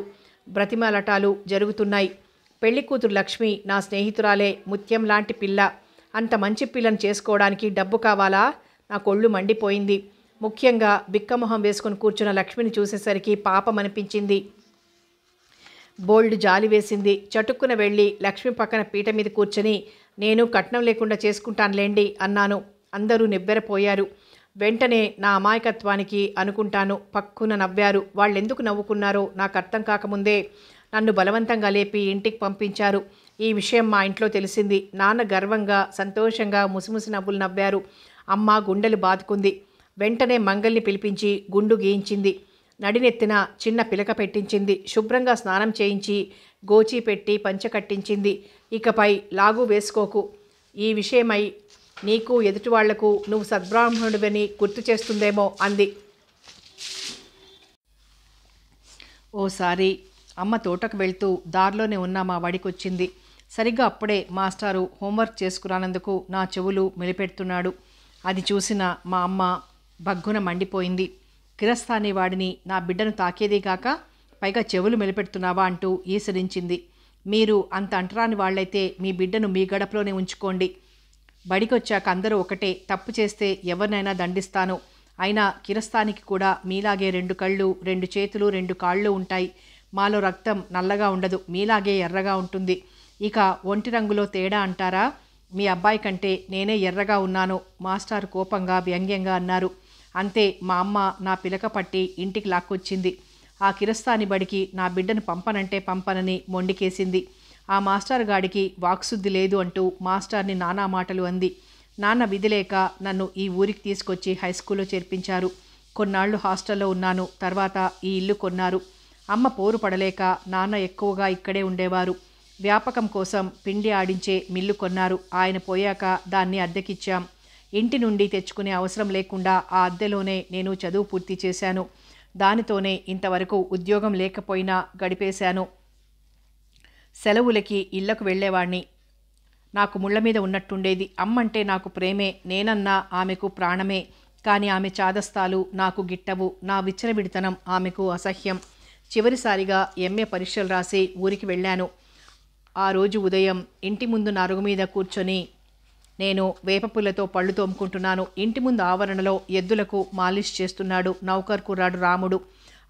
బ్రతిమాలటాలు జరుగుతున్నాయి. పెళ్లి కూతురు లక్ష్మి నా స్నేహితురాలే. ముత్యం లాంటి పిల్ల. అంత మంచి పిల్లను చేసుకోవడానికి డబ్బు కావాలా? నా కొళ్ళు మండిపోయింది. ముఖ్యంగా బిక్కమొహం వేసుకుని కూర్చున్న లక్ష్మిని చూసేసరికి పాపం అనిపించింది. బోల్డ్ జాలి వేసింది. చటుక్కున వెళ్ళి లక్ష్మి పక్కన పీట మీద కూర్చొని నేను కట్నం లేకుండా చేసుకుంటానులేండి అన్నాను. అందరూ నివ్వెరపోయారు. వెంటనే నా అమాయకత్వానికి అనుకుంటాను పక్కున నవ్వారు. వాళ్ళెందుకు నవ్వుకున్నారో నాకు అర్థం కాకముందే నన్ను బలవంతంగా లేపి ఇంటికి పంపించారు. ఈ విషయం మా ఇంట్లో తెలిసింది. నాన్న గర్వంగా, సంతోషంగా ముసిముసి నవ్వులు నవ్వారు. అమ్మ గుండెలు బాదుకుంది. వెంటనే మంగల్ని పిలిపించి గుండు గీయించింది. నడినెత్తిన చిన్న పిలక పెట్టించింది. శుభ్రంగా స్నానం చేయించి గోచి పెట్టి పంచె కట్టించింది. ఇకపై లాగు వేసుకోకు. ఈ విషయమై నీకు ఎదుటివాళ్లకు నువ్వు సద్బ్రాహ్మణుడివని గుర్తు చేస్తుందేమో అంది. ఓసారి అమ్మ తోటకు వెళ్తూ దారిలోనే ఉన్న మా వాడికొచ్చింది. సరిగ్గా అప్పుడే మాస్టారు హోంవర్క్ చేసుకురానందుకు నా చెవులు మెలిపెడుతున్నాడు. అది చూసిన మా అమ్మ బగ్గున మండిపోయింది. కిరస్థానీ వాడిని నా బిడ్డను తాకేదే కాక పైగా చెవులు మెలిపెడుతున్నావా అంటూ ఈసరించింది. మీరు అంత అంటరాని వాళ్ళైతే మీ బిడ్డను మీ గడపలోనే ఉంచుకోండి. బడికొచ్చాక అందరూ ఒకటే. తప్పు చేస్తే ఎవరినైనా దండిస్తాను. అయినా కిరస్థానికి కూడా మీలాగే 2 కళ్ళు, 2 చేతులు, 2 కాళ్ళు ఉంటాయి. మాలో రక్తం నల్లగా ఉండదు, మీలాగే ఎర్రగా ఉంటుంది. ఇక ఒంటి రంగులో తేడా అంటారా? మీ అబ్బాయి కంటే నేనే ఎర్రగా ఉన్నాను మాస్టారు కోపంగా వ్యంగ్యంగా అన్నారు. అంతే మా అమ్మ నా పిలక పట్టి ఇంటికి లాక్కొచ్చింది. ఆ కిరస్తాని బడికి నా బిడ్డను పంపనంటే పంపనని మొండికేసింది. ఆ మాస్టర్ గాడికి వాక్శుద్ధి లేదు అంటూ మాస్టర్ని నానా మాటలు అంది. నాన్న విధిలేక నన్ను ఈ ఊరికి తీసుకొచ్చి హైస్కూల్లో చేర్పించారు. కొన్నాళ్లు హాస్టల్లో ఉన్నాను. తర్వాత ఈ ఇల్లు కొన్నారు. అమ్మ పోరు పడలేక నాన్న ఎక్కువగా ఇక్కడే ఉండేవారు. వ్యాపకం కోసం పిండి ఆడించే మిల్లు కొన్నారు. ఆయన పోయాక దాన్ని అద్దెకిచ్చాం. ఇంటి నుండి తెచ్చుకునే అవసరం లేకుండా ఆ అద్దెలోనే నేను చదువు పూర్తి చేశాను. దానితోనే ఇంతవరకు ఉద్యోగం లేకపోయినా గడిపేశాను. సెలవులకి ఇళ్లకు వెళ్ళేవాణ్ణి. నాకు ముళ్ళ మీద ఉన్నట్టుండేది. అమ్మంటే నాకు ప్రేమే, నేనన్నా ఆమెకు ప్రాణమే. కానీ ఆమె చాదస్తాలు నాకు గిట్టవు. నా విచ్చలవిడితనం ఆమెకు అసహ్యం. చివరిసారిగా ఎంఏ పరీక్షలు రాసి ఊరికి వెళ్ళాను. ఆ రోజు ఉదయం ఇంటి ముందు నరుగు మీద కూర్చొని నేను వేపపుల్లతో పళ్ళు తోముకుంటున్నాను. ఇంటి ముందు ఆవరణలో ఎద్దులకు మాలిష్ చేస్తున్నాడు నౌకర్ కుర్రాడు రాముడు.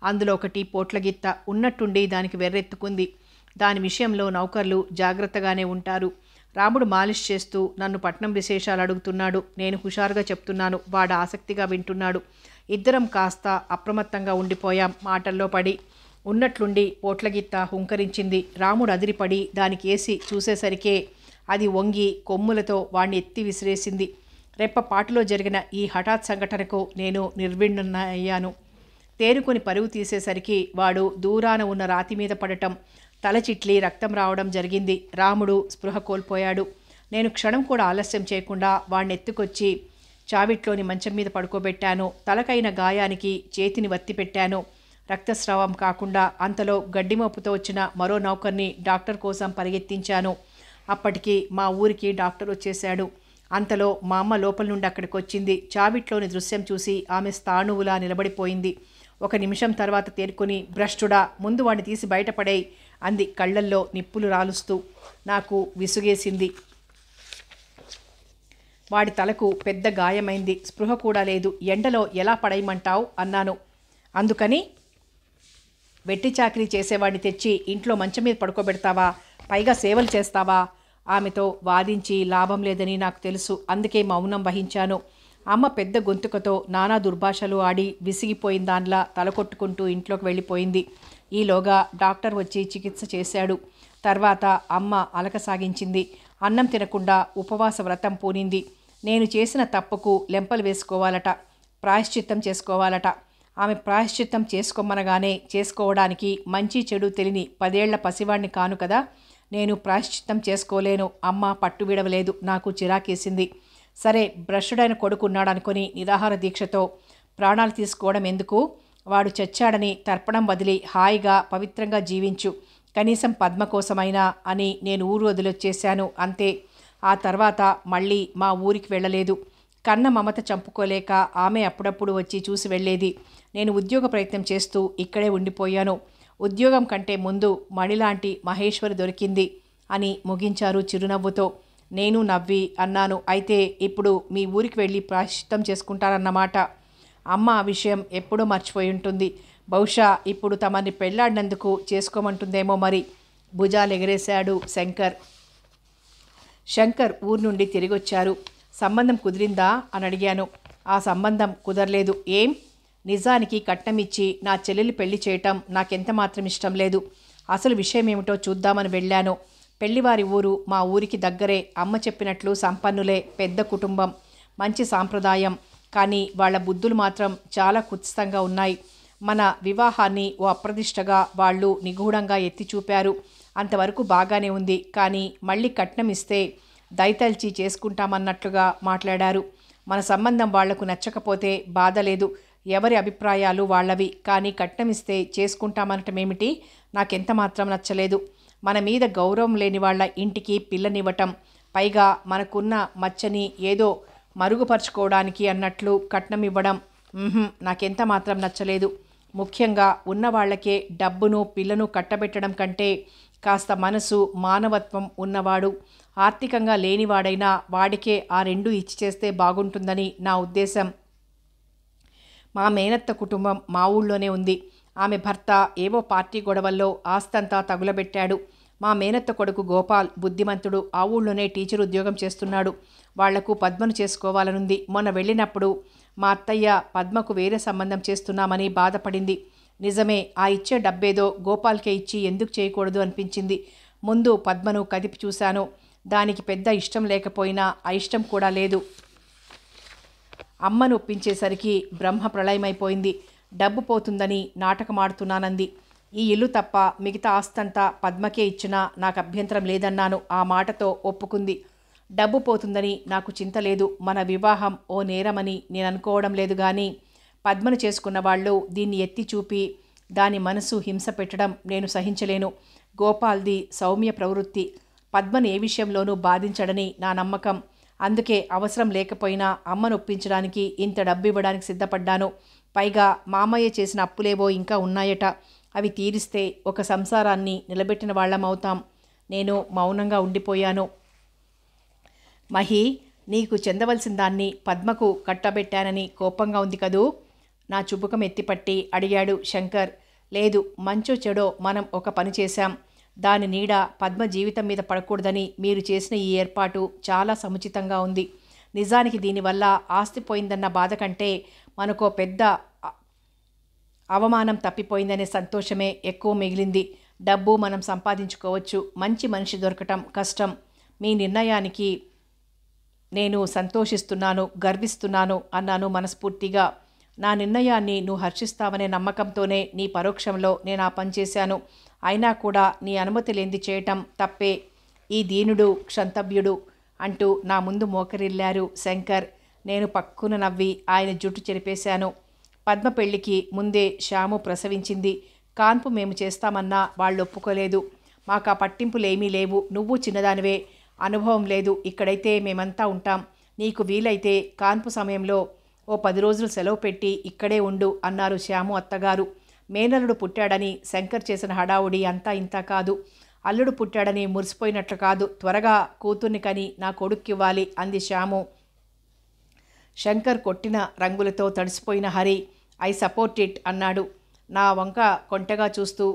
అందులో ఒకటి పోట్లగిత్త ఉన్నట్టుండి దానికి వెర్రెత్తుకుంది. దాని విషయంలో నౌకర్లు జాగ్రత్తగానే ఉంటారు. రాముడు మాలిష్ చేస్తూ నన్ను పట్నం విశేషాలు అడుగుతున్నాడు. నేను హుషారుగా చెప్తున్నాను. వాడు ఆసక్తిగా వింటున్నాడు. ఇద్దరం కాస్త అప్రమత్తంగా ఉండిపోయాం. మాటల్లో పడి ఉన్నట్లుండి పోట్లగిత్త హుంకరించింది. రాముడు అదిరిపడి దానికి వేసి చూసేసరికే అది వంగి కొమ్ములతో వాణ్ణి ఎత్తి విసిరేసింది. రెప్పపాటులో జరిగిన ఈ హఠాత్ సంఘటనకు నేను నిర్విణ్ణయ్యాను. తేరుకొని పరుగు తీసేసరికి వాడు దూరాన ఉన్న రాతి మీద పడటం, తల చిట్లి రక్తం రావడం జరిగింది. రాముడు స్పృహ కోల్పోయాడు. నేను క్షణం కూడా ఆలస్యం చేయకుండా వాణ్ణి ఎత్తుకొచ్చి చావిట్లోని మంచం మీద పడుకోబెట్టాను. తలకైన గాయానికి చేతిని వత్తి పెట్టాను. రక్తస్రావం కాకుండా. అంతలో గడ్డిమోపుతో వచ్చిన మరో నౌకర్ని డాక్టర్ కోసం పరిగెత్తించాను. అప్పటికి మా ఊరికి డాక్టర్ వచ్చేశాడు. అంతలో మా అమ్మ లోపల నుండి అక్కడికి వచ్చింది. చావిట్లోని దృశ్యం చూసి ఆమె స్థాణువులా నిలబడిపోయింది. ఒక నిమిషం తర్వాత తేరుకొని, భ్రష్టుడా, ముందు వాడిని తీసి బయటపడేయి అంది కళ్ళల్లో నిప్పులు రాలుస్తూ. నాకు విసుగేసింది. వాడి తలకు పెద్ద గాయమైంది. స్పృహ కూడా లేదు. ఎండలో ఎలా పడేయమంటావు అన్నాను. అందుకని వెట్టి చాకరీ చేసేవాడిని తెచ్చి ఇంట్లో మంచం మీద పడుకోబెడతావా? పైగా సేవలు చేస్తావా? ఆమెతో వాదించి లాభం లేదని నాకు తెలుసు. అందుకే మౌనం వహించాను. అమ్మ పెద్ద గొంతుకతో నానా దుర్భాషలు ఆడి విసిగిపోయిన దానిలా తలకొట్టుకుంటూ ఇంట్లోకి వెళ్ళిపోయింది. ఈలోగా డాక్టర్ వచ్చి చికిత్స చేశాడు. తర్వాత అమ్మ అలకసాగించింది. అన్నం తినకుండా ఉపవాస వ్రతం పూనింది. నేను చేసిన తప్పుకు లెంపలు వేసుకోవాలట, ప్రాయశ్చిత్తం చేసుకోవాలట. ఆమె ప్రాయశ్చిత్తం చేసుకోమనగానే చేసుకోవడానికి మంచి చెడు తెలియని 10 ఏళ్ల పసివాణ్ణి కాను కదా. నేను ప్రాయశ్చిత్తం చేసుకోలేను. అమ్మ పట్టు విడవలేదు. నాకు చిరాకేసింది. సరే, భ్రష్టుడైన కొడుకున్నాడనుకొని నిరాహార దీక్షతో ప్రాణాలు తీసుకోవడం ఎందుకు? వాడు చచ్చాడని తర్పణం వదిలి హాయిగా పవిత్రంగా జీవించు, కనీసం పద్మ కోసమైనా అని నేను ఊరు వదిలొచ్చేశాను. అంతే. ఆ తర్వాత మళ్ళీ మా ఊరికి వెళ్ళలేదు. కన్న మమత చంపుకోలేక ఆమె అప్పుడప్పుడు వచ్చి చూసి వెళ్ళేది. నేను ఉద్యోగ ప్రయత్నం చేస్తూ ఇక్కడే ఉండిపోయాను. ఉద్యోగం కంటే ముందు మణిలాంటి మహేశ్వరి దొరికింది అని ముగించారు చిరునవ్వుతో. నేను నవ్వి అన్నాను, అయితే ఇప్పుడు మీ ఊరికి వెళ్ళి ప్రాయశ్చిత్తం చేసుకుంటారన్నమాట. అమ్మ ఆ విషయం ఎప్పుడో మర్చిపోయి ఉంటుంది. బహుశా ఇప్పుడు తమని పెళ్లాడినందుకు చేసుకోమంటుందేమో మరి. భుజాలు ఎగరేశాడు శంకర్. శంకర్ ఊరు నుండి తిరిగొచ్చారు. సంబంధం కుదిరిందా అని అడిగాను. ఆ సంబంధం కుదరలేదు. ఏం? నిజానికి కట్నమిచ్చి నా చెల్లెలి పెళ్లి చేయటం నాకెంత మాత్రం ఇష్టం లేదు. అసలు విషయం ఏమిటో చూద్దామని వెళ్ళాను. పెళ్లివారి ఊరు మా ఊరికి దగ్గరే. అమ్మ చెప్పినట్లు సంపన్నులే, పెద్ద కుటుంబం, మంచి సాంప్రదాయం. కానీ వాళ్ళ బుద్ధులు మాత్రం చాలా కుత్సితంగా ఉన్నాయి. మన వివాహాన్ని ఓ అప్రదిష్టగా వాళ్ళు నిగూఢంగా ఎత్తి చూపారు. అంతవరకు బాగానే ఉంది. కానీ మళ్ళీ కట్నం ఇస్తే దయతల్చి చేసుకుంటామన్నట్లుగా మాట్లాడారు. మన సంబంధం వాళ్లకు నచ్చకపోతే బాధ లేదు, ఎవరి అభిప్రాయాలు వాళ్ళవి. కానీ కట్నమిస్తే చేసుకుంటామనటమేమిటి? నాకెంత మాత్రం నచ్చలేదు. మన మీద గౌరవం లేని వాళ్ళ ఇంటికి పిల్లనివ్వటం, పైగా మనకున్న మచ్చని ఏదో మరుగుపరుచుకోవడానికి అన్నట్లు కట్నం ఇవ్వడం నాకెంత మాత్రం నచ్చలేదు. ముఖ్యంగా ఉన్నవాళ్లకే డబ్బును పిల్లను కట్టబెట్టడం కంటే కాస్త మనసు మానవత్వం ఉన్నవాడు, ఆర్థికంగా లేనివాడైనా వాడికే ఆ రెండు ఇచ్చి చేస్తే బాగుంటుందని నా ఉద్దేశం. మా మేనత్త కుటుంబం మా ఊళ్ళోనే ఉంది. ఆమె భర్త ఏవో పార్టీ గొడవల్లో ఆస్తంతా తగులబెట్టాడు. మా మేనత్త కొడుకు గోపాల్ బుద్ధిమంతుడు, ఆ ఊళ్ళోనే టీచర్ ఉద్యోగం చేస్తున్నాడు. వాళ్లకు పద్మను చేసుకోవాలనుంది. మొన్న వెళ్ళినప్పుడు మా అత్తయ్య పద్మకు వేరే సంబంధం చేస్తున్నామని బాధపడింది. నిజమే, ఆ ఇచ్చే డబ్బేదో గోపాల్కే ఇచ్చి ఎందుకు చేయకూడదు అనిపించింది. ముందు పద్మను కదిపి చూశాను. దానికి పెద్ద ఇష్టం లేకపోయినా అయిష్టం కూడా లేదు. అమ్మను ఒప్పించేసరికి బ్రహ్మ ప్రళయమైపోయింది. డబ్బు పోతుందని నాటకమాడుతున్నానంది. ఈ ఇల్లు తప్ప మిగతా ఆస్తంతా పద్మకే ఇచ్చినా నాకు అభ్యంతరం లేదన్నాను. ఆ మాటతో ఒప్పుకుంది. డబ్బు పోతుందని నాకు చింత లేదు. మన వివాహం ఓ నేరమని నేను అనుకోవడం లేదు. కానీ పద్మను చేసుకున్న వాళ్ళు దీన్ని ఎత్తి చూపి దాని మనసు హింస పెట్టడం నేను సహించలేను. గోపాల్ది సౌమ్య ప్రవృత్తి. పద్మను ఏ విషయంలోనూ బాధించడని నా నమ్మకం. అందుకే అవసరం లేకపోయినా అమ్మను ఒప్పించడానికి ఇంత డబ్బు ఇవ్వడానికి సిద్ధపడ్డాను. పైగా మామయ్య చేసిన అప్పులేవో ఇంకా ఉన్నాయట. అవి తీరిస్తే ఒక సంసారాన్ని నిలబెట్టిన వాళ్ళం అవుతాం. నేను మౌనంగా ఉండిపోయాను. మహి, నీకు చెందవలసిన దాన్ని పద్మకు కట్టబెట్టానని కోపంగా ఉంది కదూ? నా చుబుకం ఎత్తిపట్టి అడిగాడు శంకర్. లేదు, మంచో చెడో మనం ఒక పని చేశాం. దాని నీడ పద్మ జీవితం మీద పడకూడదని మీరు చేసిన ఈ ఏర్పాటు చాలా సముచితంగా ఉంది. నిజానికి దీనివల్ల ఆస్తి పోయిందన్న బాధ కంటే మనకో పెద్ద అవమానం తప్పిపోయిందనే సంతోషమే ఎక్కువ మిగిలింది. డబ్బు మనం సంపాదించుకోవచ్చు, మంచి మనిషి దొరకటం కష్టం. మీ నిర్ణయానికి నేను సంతోషిస్తున్నాను, గర్విస్తున్నాను అన్నాను మనస్ఫూర్తిగా. నా నిర్ణయాన్ని నువ్వు హర్షిస్తావనే నమ్మకంతోనే నీ పరోక్షంలో నేను ఆ పని చేశాను. అయినా కూడా నీ అనుమతి లేనిది చేయటం తప్పే. ఈ దీనుడు క్షంతవ్యుడు అంటూ నా ముందు మోకరిల్లారు శంకర్. నేను పక్కున నవ్వి ఆయన జుట్టు చెరిపేశాను. పద్మ పెళ్లికి ముందే శ్యాము ప్రసవించింది. కాన్పు మేము చేస్తామన్నా వాళ్ళు ఒప్పుకోలేదు. మాకు ఆ పట్టింపులేమీ లేవు. నువ్వు చిన్నదానివే, అనుభవం లేదు. ఇక్కడైతే మేమంతా ఉంటాం. నీకు వీలైతే కాన్పు సమయంలో ఓ 10 రోజులు సెలవు పెట్టి ఇక్కడే ఉండు అన్నారు శ్యాము అత్తగారు. మేనల్లుడు పుట్టాడని శంకర్ చేసిన హడావుడి అంతా ఇంతా కాదు. అల్లుడు పుట్టాడని మురిసిపోయినట్లు కాదు. త్వరగా కూతుర్ని కని నా కొడుక్కివ్వాలి అంది శ్యాము. శంకర్ కొట్టిన రంగులతో తడిసిపోయిన హరి ఐ సపోర్ట్ ఇట్ అన్నాడు నా వంక కొంటగా చూస్తూ.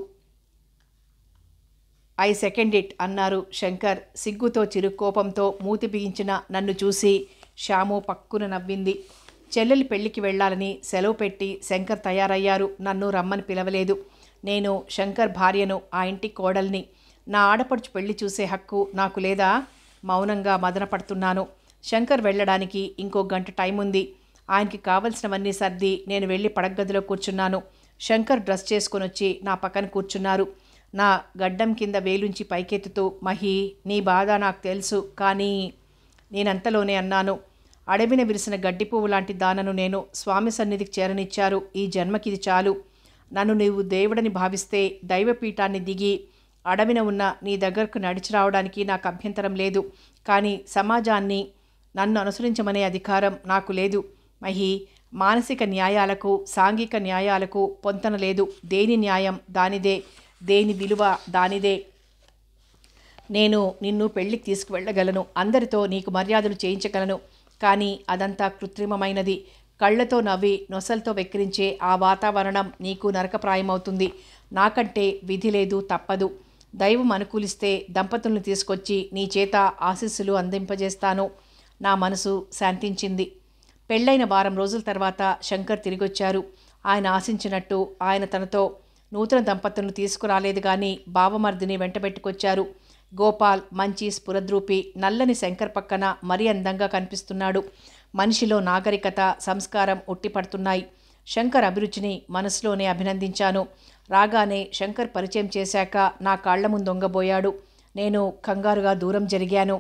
ఐ సెకండ్ ఇట్ అన్నారు శంకర్. సిగ్గుతో చిరుకోపంతో మూతి బిగించిన నన్ను చూసి శ్యాము పక్కున నవ్వింది. చెల్లెలి పెళ్లికి వెళ్ళాలని సెలవు పెట్టి శంకర్ తయారయ్యారు. నన్ను రమ్మని పిలవలేదు. నేను శంకర్ భార్యను, ఆ ఇంటి కోడల్ని. నా ఆడపడుచు పెళ్లి చూసే హక్కు నాకు లేదా? మౌనంగా మదనపడుతున్నాను. శంకర్ వెళ్ళడానికి ఇంకో గంట టైం ఉంది. ఆయనకి కావలసినవన్నీ సర్ది నేను వెళ్ళి పడగదిలో కూర్చున్నాను. శంకర్ డ్రెస్ చేసుకొని వచ్చి నా పక్కన కూర్చున్నారు. నా గడ్డం కింద వేలుంచి పైకెత్తుతూ, మహి, నీ బాధ నాకు తెలుసు, కానీ నేనంతలోనే అన్నాను. అడవిన విరిసిన గడ్డి పువ్వు లాంటి దానను నేను. స్వామి సన్నిధికి చేరనిచ్చారు. ఈ జన్మకిది చాలు. నన్ను నీవు దేవుడని భావిస్తే దైవపీఠాన్ని దిగి అడవిన ఉన్న నీ దగ్గరకు నడిచి రావడానికి నాకు అభ్యంతరం లేదు. కానీ సమాజాన్ని నన్ను అనుసరించమనే అధికారం నాకు లేదు. మహి, మానసిక న్యాయాలకు సాంఘిక న్యాయాలకు పొంతన లేదు. దేని న్యాయం దానిదే, దేని విలువ దానిదే. నేను నిన్ను పెళ్లికి తీసుకువెళ్ళగలను, అందరితో నీకు మర్యాదలు చేయించగలను. కానీ అదంతా కృత్రిమమైనది. కళ్ళతో నవ్వి నొసలతో వెక్కిరించే ఆ వాతావరణం నీకు నరకప్రాయమవుతుంది. నాకంటే విధి లేదు, తప్పదు. దైవం అనుకూలిస్తే దంపతులను తీసుకొచ్చి నీ చేత ఆశీస్సులు అందింపజేస్తాను. నా మనసు శాంతించింది. పెళ్ళైన వారం రోజుల తర్వాత శంకర్ తిరిగొచ్చారు. ఆయన ఆశించినట్టు ఆయన తనతో నూతన దంపతులను తీసుకురాలేదు, కానీ బావమర్దిని వెంటబెట్టుకొచ్చారు. గోపాల్ మంచి స్ఫురద్రూపి, నల్లని శంకర్ పక్కన మరీ అందంగా కనిపిస్తున్నాడు. మనిషిలో నాగరికత, సంస్కారం ఉట్టిపడుతున్నాయి. శంకర్ అభిరుచిని మనసులోనే అభినందించాను. రాగానే శంకర్ పరిచయం చేశాక నా కాళ్ల ముందు దొంగబోయాడు. నేను కంగారుగా దూరం జరిగాను.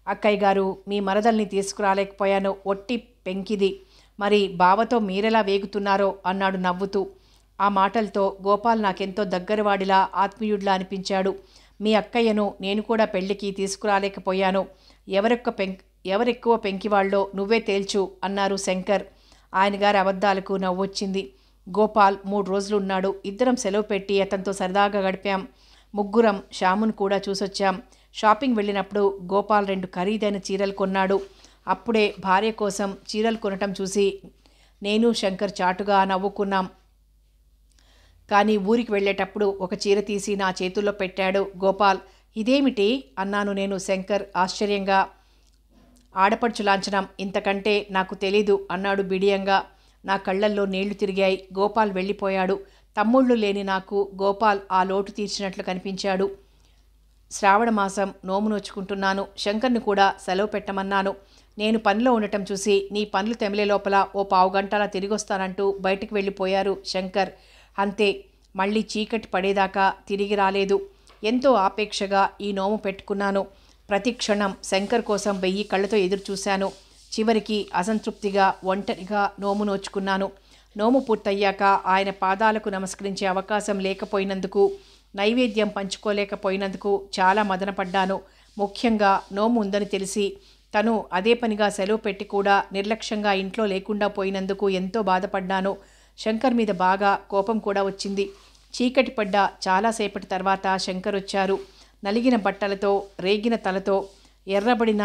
అక్కయ్య గారు, మీ మరదల్ని తీసుకురాలేకపోయాను. ఒట్టి పెంకిది. మరి బావతో మీరెలా వేగుతున్నారో అన్నాడు నవ్వుతూ. ఆ మాటలతో గోపాల్ నాకెంతో దగ్గరవాడిలా, ఆత్మీయుడిలా అనిపించాడు. మీ అక్కయ్యను నేను కూడా పెళ్లికి తీసుకురాలేకపోయాను. ఎవరెక్కువ పెంకివాళ్ళో నువ్వే తేల్చు అన్నారు శంకర్. ఆయన గారి అబద్ధాలకు నవ్వొచ్చింది. గోపాల్ 3 రోజులు ఉన్నాడు. ఇద్దరం సెలవు పెట్టి అతనితో సరదాగా గడిపాం. ముగ్గురం శ్యామును కూడా చూసొచ్చాం. షాపింగ్ వెళ్ళినప్పుడు గోపాల్ 2 ఖరీదైన చీరలు కొన్నాడు. అప్పుడే భార్య కోసం చీరలు కొనటం చూసి నేను శంకర్ చాటుగా నవ్వుకున్నాం. కానీ ఊరికి వెళ్ళేటప్పుడు ఒక చీర తీసి నా చేతుల్లో పెట్టాడు గోపాల్. ఇదేమిటి అన్నాను నేను. శంకర్ ఆశ్చర్యంగా, ఆడపడుచు లాంఛనం, ఇంతకంటే నాకు తెలీదు అన్నాడు బిడియంగా. నా కళ్ళల్లో నీళ్లు తిరిగాయి. గోపాల్ వెళ్ళిపోయాడు. తమ్ముళ్ళు లేని నాకు గోపాల్ ఆ లోటు తీర్చినట్లు కనిపించాడు. శ్రావణమాసం నోము నోచుకుంటున్నాను. శంకర్ని కూడా సెలవు పెట్టమన్నాను. నేను పనిలో ఉండటం చూసి నీ పనులు తెమిలే లోపల ఓ పావుగంటలా తిరిగొస్తానంటూ బయటకు వెళ్ళిపోయారు శంకర్. అంతే, మళ్ళీ చీకటి పడేదాకా తిరిగి రాలేదు. ఎంతో ఆపేక్షగా ఈ నోము పెట్టుకున్నాను. ప్రతి క్షణం శంకర్ కోసం 1000 కళ్ళతో ఎదురుచూశాను. చివరికి అసంతృప్తిగా ఒంటరిగా నోము నోచుకున్నాను. నోము పూర్తయ్యాక ఆయన పాదాలకు నమస్కరించే అవకాశం లేకపోయినందుకు, నైవేద్యం పంచుకోలేకపోయినందుకు చాలా మదనపడ్డాను. ముఖ్యంగా నోము ఉందని తెలిసి తను అదే పనిగా సెలవు పెట్టి కూడా నిర్లక్ష్యంగా ఇంట్లో లేకుండా పోయినందుకు ఎంతో బాధపడ్డాను. శంకర్ మీద బాగా కోపం కూడా వచ్చింది. చీకటి పడ్డ చాలాసేపటి తర్వాత శంకర్ వచ్చారు. నలిగిన బట్టలతో, రేగిన తలతో, ఎర్రబడిన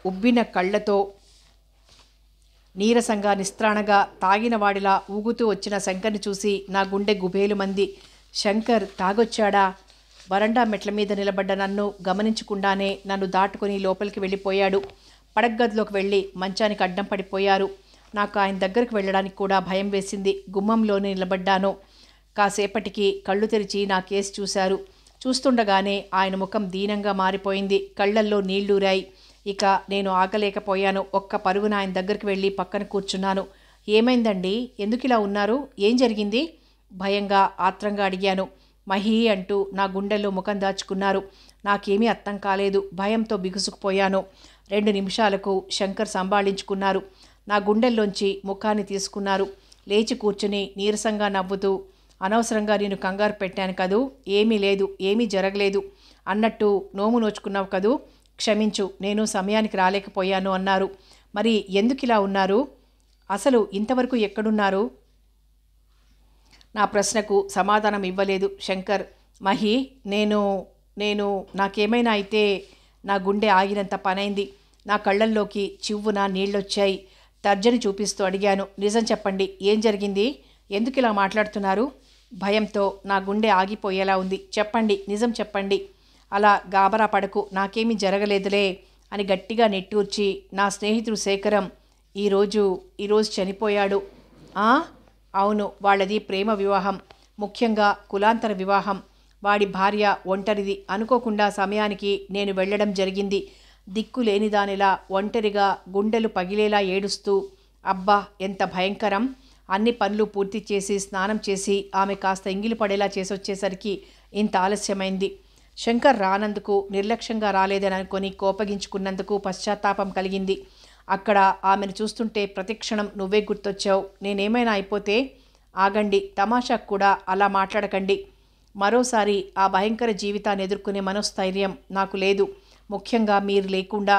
ఉబ్బిన కళ్ళతో, నీరసంగా నిస్త్రాణగా తాగిన వాడిలా ఊగుతూ వచ్చిన శంకర్ని చూసి నా గుండె గుబేలుమంది. శంకర్ తాగొచ్చాడా? వరండా మెట్ల మీద నిలబడ్డ నన్ను గమనించకుండానే నన్ను దాటుకుని లోపలికి వెళ్ళిపోయాడు. పడగ్గదిలోకి వెళ్ళి మంచానికి అడ్డం పడిపోయారు. నాకు ఆయన దగ్గరకు వెళ్ళడానికి కూడా భయం వేసింది. గుమ్మంలోనే నిలబడ్డాను. కాసేపటికి కళ్ళు తెరిచి నా కేసు చూశారు. చూస్తుండగానే ఆయన ముఖం దీనంగా మారిపోయింది. కళ్ళల్లో నీళ్లూరాయి. ఇక నేను ఆగలేకపోయాను. ఒక్క పరుగున ఆయన దగ్గరికి వెళ్ళి పక్కన కూర్చున్నాను. ఏమైందండి? ఎందుకు ఇలా ఉన్నారు? ఏం జరిగింది? భయంగా ఆత్రంగా అడిగాను. మహీ అంటూ నా గుండెల్లో ముఖం దాచుకున్నారు. నాకేమీ అర్థం కాలేదు. భయంతో బిగుసుకుపోయాను. 2 నిమిషాలకు శంకర్ సంభాళించుకున్నారు. నా గుండెల్లోంచి ముఖాన్ని తీసుకున్నారు. లేచి కూర్చుని నీరసంగా నవ్వుతూ, అనవసరంగా నేను కంగారు పెట్టాను కదూ? ఏమీ లేదు, ఏమీ జరగలేదు అన్నట్టు నోము నోచుకున్నావు కదూ? క్షమించు, నేను సమయానికి రాలేకపోయాను అన్నారు. మరి ఎందుకు ఇలా ఉన్నారు? అసలు ఇంతవరకు ఎక్కడున్నారు? నా ప్రశ్నకు సమాధానం ఇవ్వలేదు శంకర్. మహి, నేను నాకేమైనా అయితే నా గుండె ఆగినంత పనైంది. నా కళ్ళల్లోకి చివ్వున నీళ్ళొచ్చాయి. తర్జని చూపిస్తూ అడిగాను. నిజం చెప్పండి, ఏం జరిగింది? ఎందుకు ఇలా మాట్లాడుతున్నారు? భయంతో నా గుండె ఆగిపోయేలా ఉంది. చెప్పండి, నిజం చెప్పండి. అలా గాబరా పడకు, నాకేమీ జరగలేదులే అని గట్టిగా నెట్టూర్చి, నా స్నేహితుడు శేఖరం ఈరోజు చనిపోయాడు. అవును, వాళ్ళది ప్రేమ వివాహం, ముఖ్యంగా కులాంతర వివాహం. వాడి భార్య ఒంటరిది. అనుకోకుండా సమయానికి నేను వెళ్ళడం జరిగింది. దిక్కు లేనిదానిలా ఒంటరిగా గుండెలు పగిలేలా ఏడుస్తూ. అబ్బా, ఎంత భయంకరం! అన్ని పనులు పూర్తి చేసి స్నానం చేసి ఆమె కాస్త ఎంగిలి పడేలా చేసొచ్చేసరికి ఇంత ఆలస్యమైంది. శంకర్ రానందుకు, నిర్లక్ష్యంగా రాలేదని అనుకొని కోపగించుకున్నందుకు పశ్చాత్తాపం కలిగింది. అక్కడ ఆమెను చూస్తుంటే ప్రతిక్షణం నువ్వే గుర్తొచ్చావు. నేనేమైనా అయిపోతే? ఆగండి, తమాషాకు కూడా అలా మాట్లాడకండి. మరోసారి ఆ భయంకర జీవితాన్ని ఎదుర్కొనే మనోస్థైర్యం నాకు లేదు. ముఖ్యంగా మీరు లేకుండా.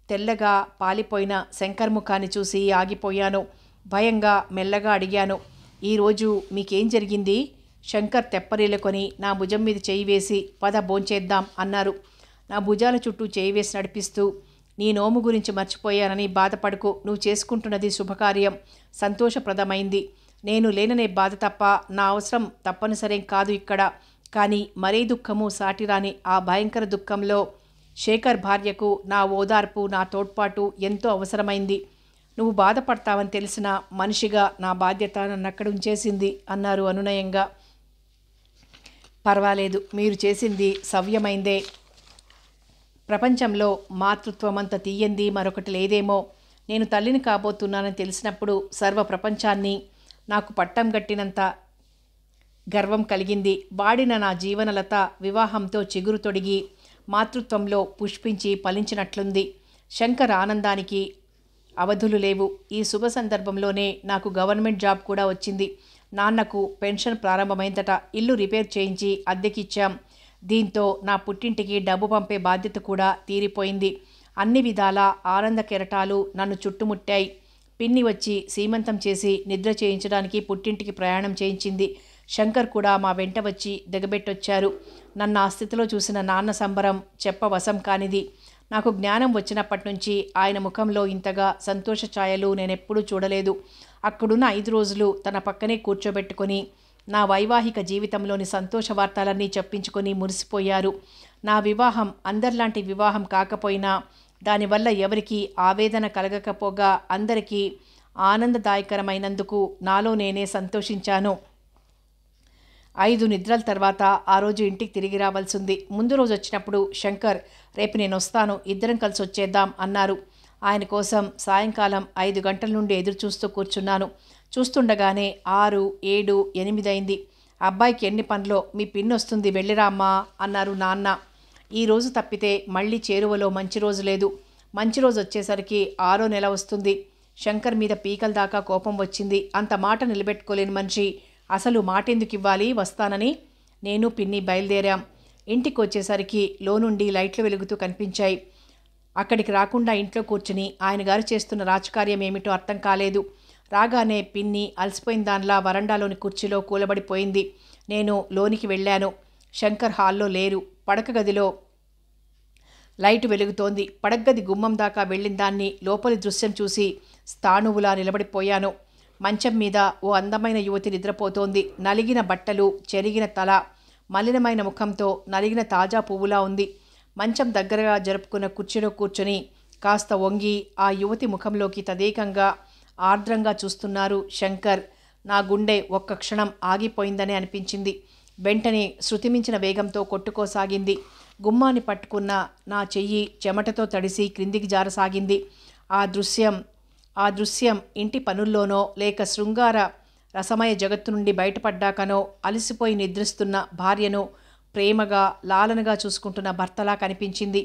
తెల్లగా పాలిపోయిన శంకర్ ముఖాన్ని చూసి ఆగిపోయాను. భయంగా మెల్లగా అడిగాను. ఈరోజు మీకేం జరిగింది? శంకర్ తెప్పరిల్లుకొని నా భుజం మీద చేయి వేసి, పద భోంచేద్దాం అన్నారు. నా భుజాల చుట్టూ చేయి వేసి నడిపిస్తూ, నీ నోము గురించి మర్చిపోయానని బాధపడుకు. నువ్వు చేసుకుంటున్నది శుభకార్యం, సంతోషప్రదమైంది. నేను లేననే బాధ తప్ప నా అవసరం తప్పనిసరేం కాదు ఇక్కడ. కానీ మరే దుఃఖము సాటిరాని ఆ భయంకర దుఃఖంలో శేఖర్ భార్యకు నా ఓదార్పు, నా తోడ్పాటు ఎంతో అవసరమైంది. నువ్వు బాధపడతావని తెలిసిన మనిషిగా నా బాధ్యత నన్ను అక్కడ ఉంచేసింది అన్నారు అనునయంగా. పర్వాలేదు, మీరు చేసింది సవ్యమైందే. ప్రపంచంలో మాతృత్వమంత తీయంది మరొకటి లేదేమో. నేను తల్లిని కాబోతున్నానని తెలిసినప్పుడు సర్వ ప్రపంచాన్ని నాకు పట్టం గట్టినంత గర్వం కలిగింది. వాడిన నా జీవనలత వివాహంతో చిగురు తొడిగి మాతృత్వంలో పుష్పించి ఫలించినట్లుంది. శంకర్ ఆనందానికి అవధులు లేవు. ఈ శుభ సందర్భంలోనే నాకు గవర్నమెంట్ జాబ్ కూడా వచ్చింది. నాన్నకు పెన్షన్ ప్రారంభమైందట. ఇల్లు రిపేర్ చేయించి అద్దెకిచ్చాం. దీంతో నా పుట్టింటికి డబ్బు పంపే బాధ్యత కూడా తీరిపోయింది. అన్ని విధాల ఆనంద కెరటాలు నన్ను చుట్టుముట్టాయి. పిన్ని వచ్చి సీమంతం చేసి నిద్ర చేయించడానికి పుట్టింటికి ప్రయాణం చేయించింది. శంకర్ కూడా మా వెంట వచ్చి దిగబెట్టొచ్చారు. నన్ను ఆ స్థితిలో చూసిన నాన్న సంబరం చెప్పవశం కానిది. నాకు జ్ఞానం వచ్చినప్పటి నుంచి ఆయన ముఖంలో ఇంతగా సంతోష ఛాయలు నేనెప్పుడూ చూడలేదు. అక్కడున్న 5 రోజులు తన పక్కనే కూర్చోబెట్టుకొని నా వైవాహిక జీవితంలోని సంతోష వార్తలన్నీ చెప్పించుకొని మురిసిపోయారు. నా వివాహం అందరిలాంటి వివాహం కాకపోయినా దానివల్ల ఎవరికీ ఆవేదన కలగకపోగా అందరికీ ఆనందదాయకరమైనందుకు నాలో నేనే సంతోషించాను. 5 నిద్రల తర్వాత ఆ రోజు ఇంటికి తిరిగి రావాల్సింది. ముందు రోజు వచ్చినప్పుడు శంకర్, రేపు నేను వస్తాను, ఇద్దరం కలిసి వచ్చేద్దాం అన్నారు. ఆయన కోసం సాయంకాలం 5 గంటల నుండి ఎదురు చూస్తూ కూర్చున్నాను. చూస్తుండగానే 6, 7, 8 అయింది. అబ్బాయికి ఎన్ని పనులో, మీ పిన్ని వస్తుంది వెళ్ళిరామ్మా అన్నారు నాన్న. ఈ రోజు తప్పితే మళ్ళీ చేరువలో మంచి రోజు లేదు. మంచి రోజు వచ్చేసరికి 6వ నెల వస్తుంది. శంకర్ మీద పీకల దాకా కోపం వచ్చింది. అంత మాట నిలబెట్టుకోలేని మనిషి అసలు మాటెందుకు ఇవ్వాలి, వస్తానని. నేను పిన్ని బయలుదేరాం. ఇంటికి వచ్చేసరికి లోనుండి లైట్లు వెలుగుతూ కనిపించాయి. అక్కడికి రాకుండా ఇంట్లో కూర్చుని ఆయన గారు చేస్తున్న రాజకార్యం ఏమిటో అర్థం కాలేదు. రాగానే పిన్ని అలసిపోయిన దానిలా వరండాలోని కుర్చీలో కూలబడిపోయింది. నేను లోనికి వెళ్ళాను. శంకర్ హాల్లో లేరు. పడక గదిలో లైటు వెలుగుతోంది. పడగది గుమ్మం దాకా వెళ్ళిన దాన్ని లోపలి దృశ్యం చూసి స్థాణువులా నిలబడిపోయాను. మంచం మీద ఓ అందమైన యువతి నిద్రపోతోంది. నలిగిన బట్టలు, చెరిగిన తల, మలినమైన ముఖంతో నలిగిన తాజా పువ్వులా ఉంది. మంచం దగ్గరగా జరుపుకున్న కుర్చీలో కూర్చొని కాస్త వంగి ఆ యువతి ముఖంలోకి తదేకంగా ఆర్ద్రంగా చూస్తున్నారు శంకర్. నా గుండె ఒక్క క్షణం ఆగిపోయిందని అనిపించింది. వెంటనే శృతిమించిన వేగంతో కొట్టుకోసాగింది. గుమ్మాన్ని పట్టుకున్న నా చెయ్యి చెమటతో తడిసి క్రిందికి జారసాగింది. ఆ దృశ్యం ఇంటి పనుల్లోనో లేక శృంగార రసమయ జగత్తు నుండి బయటపడ్డాకనో అలసిపోయి నిద్రిస్తున్న భార్యను ప్రేమగా లాలనగా చూసుకుంటున్న భర్తలా కనిపించింది.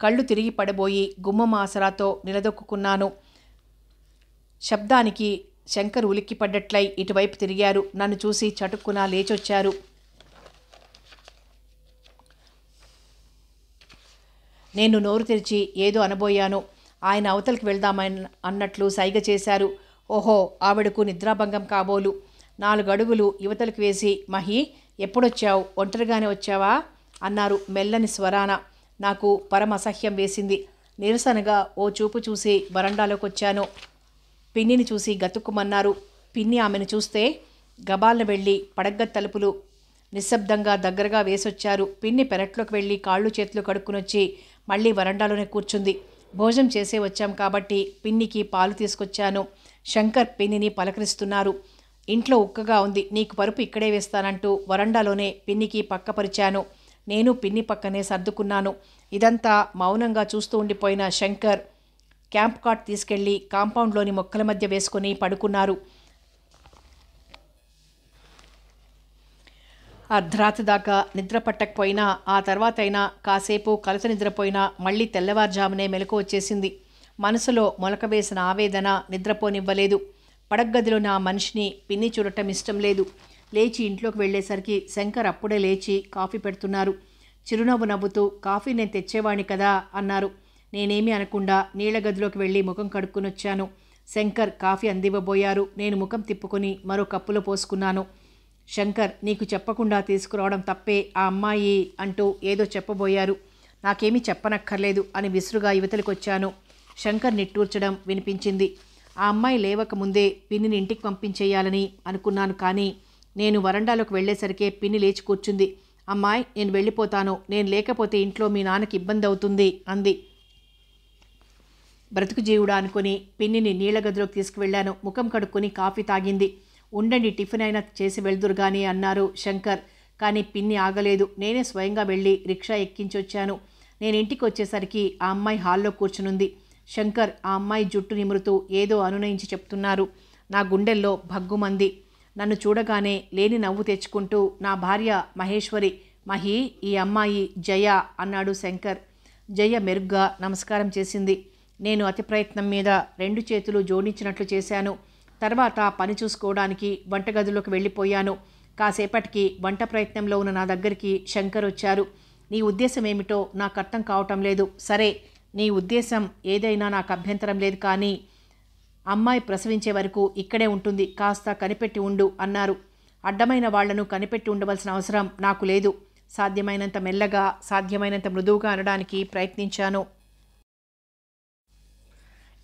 కళ్ళు తిరిగి పడబోయి గుమ్మం ఆసరాతో నిలదొక్కున్నాను. శబ్దానికి శంకర్ ఉలిక్కిపడ్డట్లై ఇటువైపు తిరిగారు. నన్ను చూసి చటుక్కున లేచొచ్చారు. నేను నోరు తెరిచి ఏదో అనబోయాను. ఆయన అవతలికి వెళ్దామని అన్నట్లు సైగ చేశారు. ఓహో, ఆవిడకు నిద్రాభంగం కాబోలు. 4 అడుగులు యువతలకు వేసి, మహి ఎప్పుడొచ్చావు, ఒంటరిగానే వచ్చావా అన్నారు మెల్లని స్వరాన. నాకు పరమ అసహ్యం వేసింది. నిరసనగా ఓ చూపు చూసి వరండాలోకి వచ్చాను. పిన్నిని చూసి గతుక్కుమన్నారు. పిన్ని ఆమెను చూస్తే గబాల్న వెళ్ళి పడగ్గ తలుపులు నిశ్శబ్దంగా దగ్గరగా వేసొచ్చారు. పిన్ని పెరట్లోకి వెళ్ళి కాళ్ళు చేతులు కడుక్కునొచ్చి మళ్ళీ వరండాలోనే కూర్చుంది. భోజనం చేసే వచ్చాం కాబట్టి పిన్నికి పాలు తీసుకొచ్చాను. శంకర్ పిన్నిని పలకరిస్తున్నారు. ఇంట్లో ఉక్కగా ఉంది, నీకు పరుపు ఇక్కడే వేస్తానంటూ వరండాలోనే పిన్నికి పక్కపరిచాను. నేను పిన్ని పక్కనే సర్దుకున్నాను. ఇదంతా మౌనంగా చూస్తూ ఉండిపోయిన శంకర్ క్యాంప్ కాట్ తీసుకెళ్లి కాంపౌండ్లోని మొక్కల మధ్య వేసుకుని పడుకున్నారు. అర్ధరాత్రి దాకా నిద్ర పట్టకపోయినా ఆ తర్వాతైనా కాసేపు కలత నిద్రపోయినా మళ్ళీ తెల్లవారుజామునే మెలకు వచ్చేసింది. మనసులో మొలక వేసిన ఆవేదన నిద్రపోనివ్వలేదు. పడగ్గదిలో నా మనిషిని పిన్ని చూడటం ఇష్టం లేదు. లేచి ఇంట్లోకి వెళ్ళేసరికి శంకర్ అప్పుడే లేచి కాఫీ పెడుతున్నారు. చిరునవ్వు నవ్వుతూ, కాఫీ నేను తెచ్చేవాణ్ణి కదా అన్నారు. నేనేమీ అనకుండా నీళ్ల గదిలోకి వెళ్ళి ముఖం కడుక్కునొచ్చాను. శంకర్ కాఫీ అందివ్వబోయారు. నేను ముఖం తిప్పుకొని మరో కప్పులో పోసుకున్నాను. శంకర్, నీకు చెప్పకుండా తీసుకురావడం తప్పే, ఆ అమ్మాయి అంటూ ఏదో చెప్పబోయారు. నాకేమీ చెప్పనక్కర్లేదు అని విసురుగా యువతలకొచ్చాను. శంకర్ నిట్టూర్చడం వినిపించింది. ఆ అమ్మాయి లేవకముందే పిన్నిని ఇంటికి పంపించేయాలని అనుకున్నాను. కానీ నేను వరండాలోకి వెళ్ళేసరికే పిన్ని లేచి కూర్చుంది. అమ్మాయి, నేను వెళ్ళిపోతాను, నేను లేకపోతే ఇంట్లో మీ నాన్నకి ఇబ్బంది అవుతుంది అంది. బ్రతుకు జీవుడా అనుకుని పిన్నిని నీళ్ల గదిలోకి తీసుకువెళ్ళాను. ముఖం కడుక్కొని కాఫీ తాగింది. ఉండండి, టిఫిన్ అయినా చేసి వెళ్దురు గాని అన్నారు శంకర్. కానీ పిన్ని ఆగలేదు. నేనే స్వయంగా వెళ్ళి రిక్షా ఎక్కించొచ్చాను. నేను ఇంటికి వచ్చేసరికి ఆ అమ్మాయి హాల్లో కూర్చునుంది. శంకర్ ఆ అమ్మాయి జుట్టు నిమురుతూ ఏదో అనునయించి చెప్తున్నారు. నా గుండెల్లో భగ్గుమంది. నన్ను చూడగానే లేని నవ్వు తెచ్చుకుంటూ, నా భార్య మహేశ్వరి, మహి, ఈ అమ్మాయి జయ అన్నాడు శంకర్. జయ మెరుగ్గా నమస్కారం చేసింది. నేను అతి ప్రయత్నం మీద 2 చేతులు జోడించినట్లు చేశాను. తర్వాత పని చూసుకోవడానికి వంటగదిలోకి వెళ్ళిపోయాను. కాసేపటికి వంట ప్రయత్నంలో ఉన్న నా దగ్గరికి శంకర్ వచ్చారు. నీ ఉద్దేశం ఏమిటో నాకు అర్థం కావటం లేదు. సరే, నీ ఉద్దేశం ఏదైనా నాకు అభ్యంతరం లేదు. కానీ అమ్మాయి ప్రసవించే వరకు ఇక్కడే ఉంటుంది, కాస్త కనిపెట్టి ఉండు అన్నారు. అడ్డమైన వాళ్లను కనిపెట్టి ఉండవలసిన అవసరం నాకు లేదు. సాధ్యమైనంత మెల్లగా, సాధ్యమైనంత మృదువుగా అనడానికి ప్రయత్నించాను.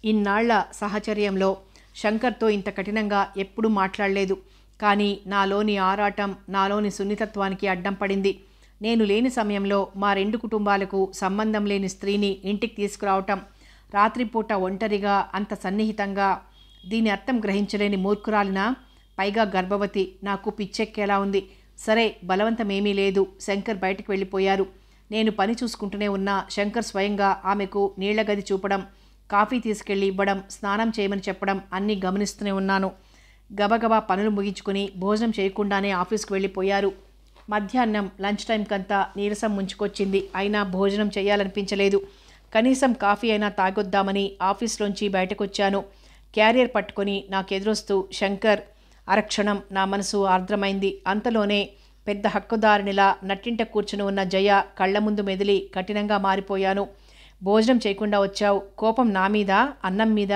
ఇన్నాళ్ల సహచర్యంలో శంకర్తో ఇంత కఠినంగా ఎప్పుడూ మాట్లాడలేదు. కానీ నాలోని ఆరాటం, నాలోని సున్నితత్వానికి అడ్డం పడింది. నేను లేని సమయంలో మా 2 కుటుంబాలకు సంబంధం లేని స్త్రీని ఇంటికి తీసుకురావటం, రాత్రిపూట ఒంటరిగా అంత సన్నిహితంగా దీని అర్థం గ్రహించలేని మూర్ఖురాలినా? పైగా గర్భవతి. నాకు పిచ్చెక్కేలా ఉంది. సరే, బలవంతమేమీ లేదు. శంకర్ బయటకు వెళ్ళిపోయారు. నేను పని చూసుకుంటూనే ఉన్నా. శంకర్ స్వయంగా ఆమెకు నీళ్ల గది చూపడం, కాఫీ తీసుకెళ్లి ఇవ్వడం, స్నానం చేయమని చెప్పడం అన్నీ గమనిస్తూనే ఉన్నాను. గబగబా పనులు ముగించుకుని భోజనం చేయకుండానే ఆఫీస్కి వెళ్ళిపోయారు. మధ్యాహ్నం లంచ్ టైంకంతా నీరసం ముంచుకొచ్చింది. అయినా భోజనం చేయాలనిపించలేదు. కనీసం కాఫీ అయినా తాగొద్దామని ఆఫీస్లోంచి బయటకొచ్చాను. క్యారియర్ పట్టుకొని నాకెదురొస్తూ శంకర్. అరక్షణం నా మనసు ఆర్ద్రమైంది. అంతలోనే పెద్ద హక్కుదారునిలా నట్టింట కూర్చుని ఉన్న జయ కళ్ల ముందు మెదిలి కఠినంగా మారిపోయాను. భోజనం చేయకుండా వచ్చావు. కోపం నా మీద, అన్నం మీద?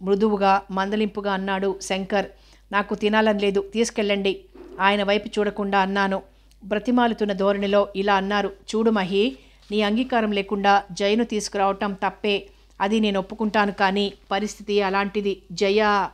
మృదువుగా మందలింపుగా అన్నాడు శంకర్. నాకు తినాలని లేదు, తీసుకెళ్ళండి. ఆయన వైపు చూడకుండా అన్నాను. బ్రతిమాలుతున్న ధోరణిలో ఇలా అన్నారు. చూడు మహి, నీ అంగీకారం లేకుండా జయను తీసుకురావటం తప్పే. అది నేను ఒప్పుకుంటాను. కానీ పరిస్థితి అలాంటిది. జయ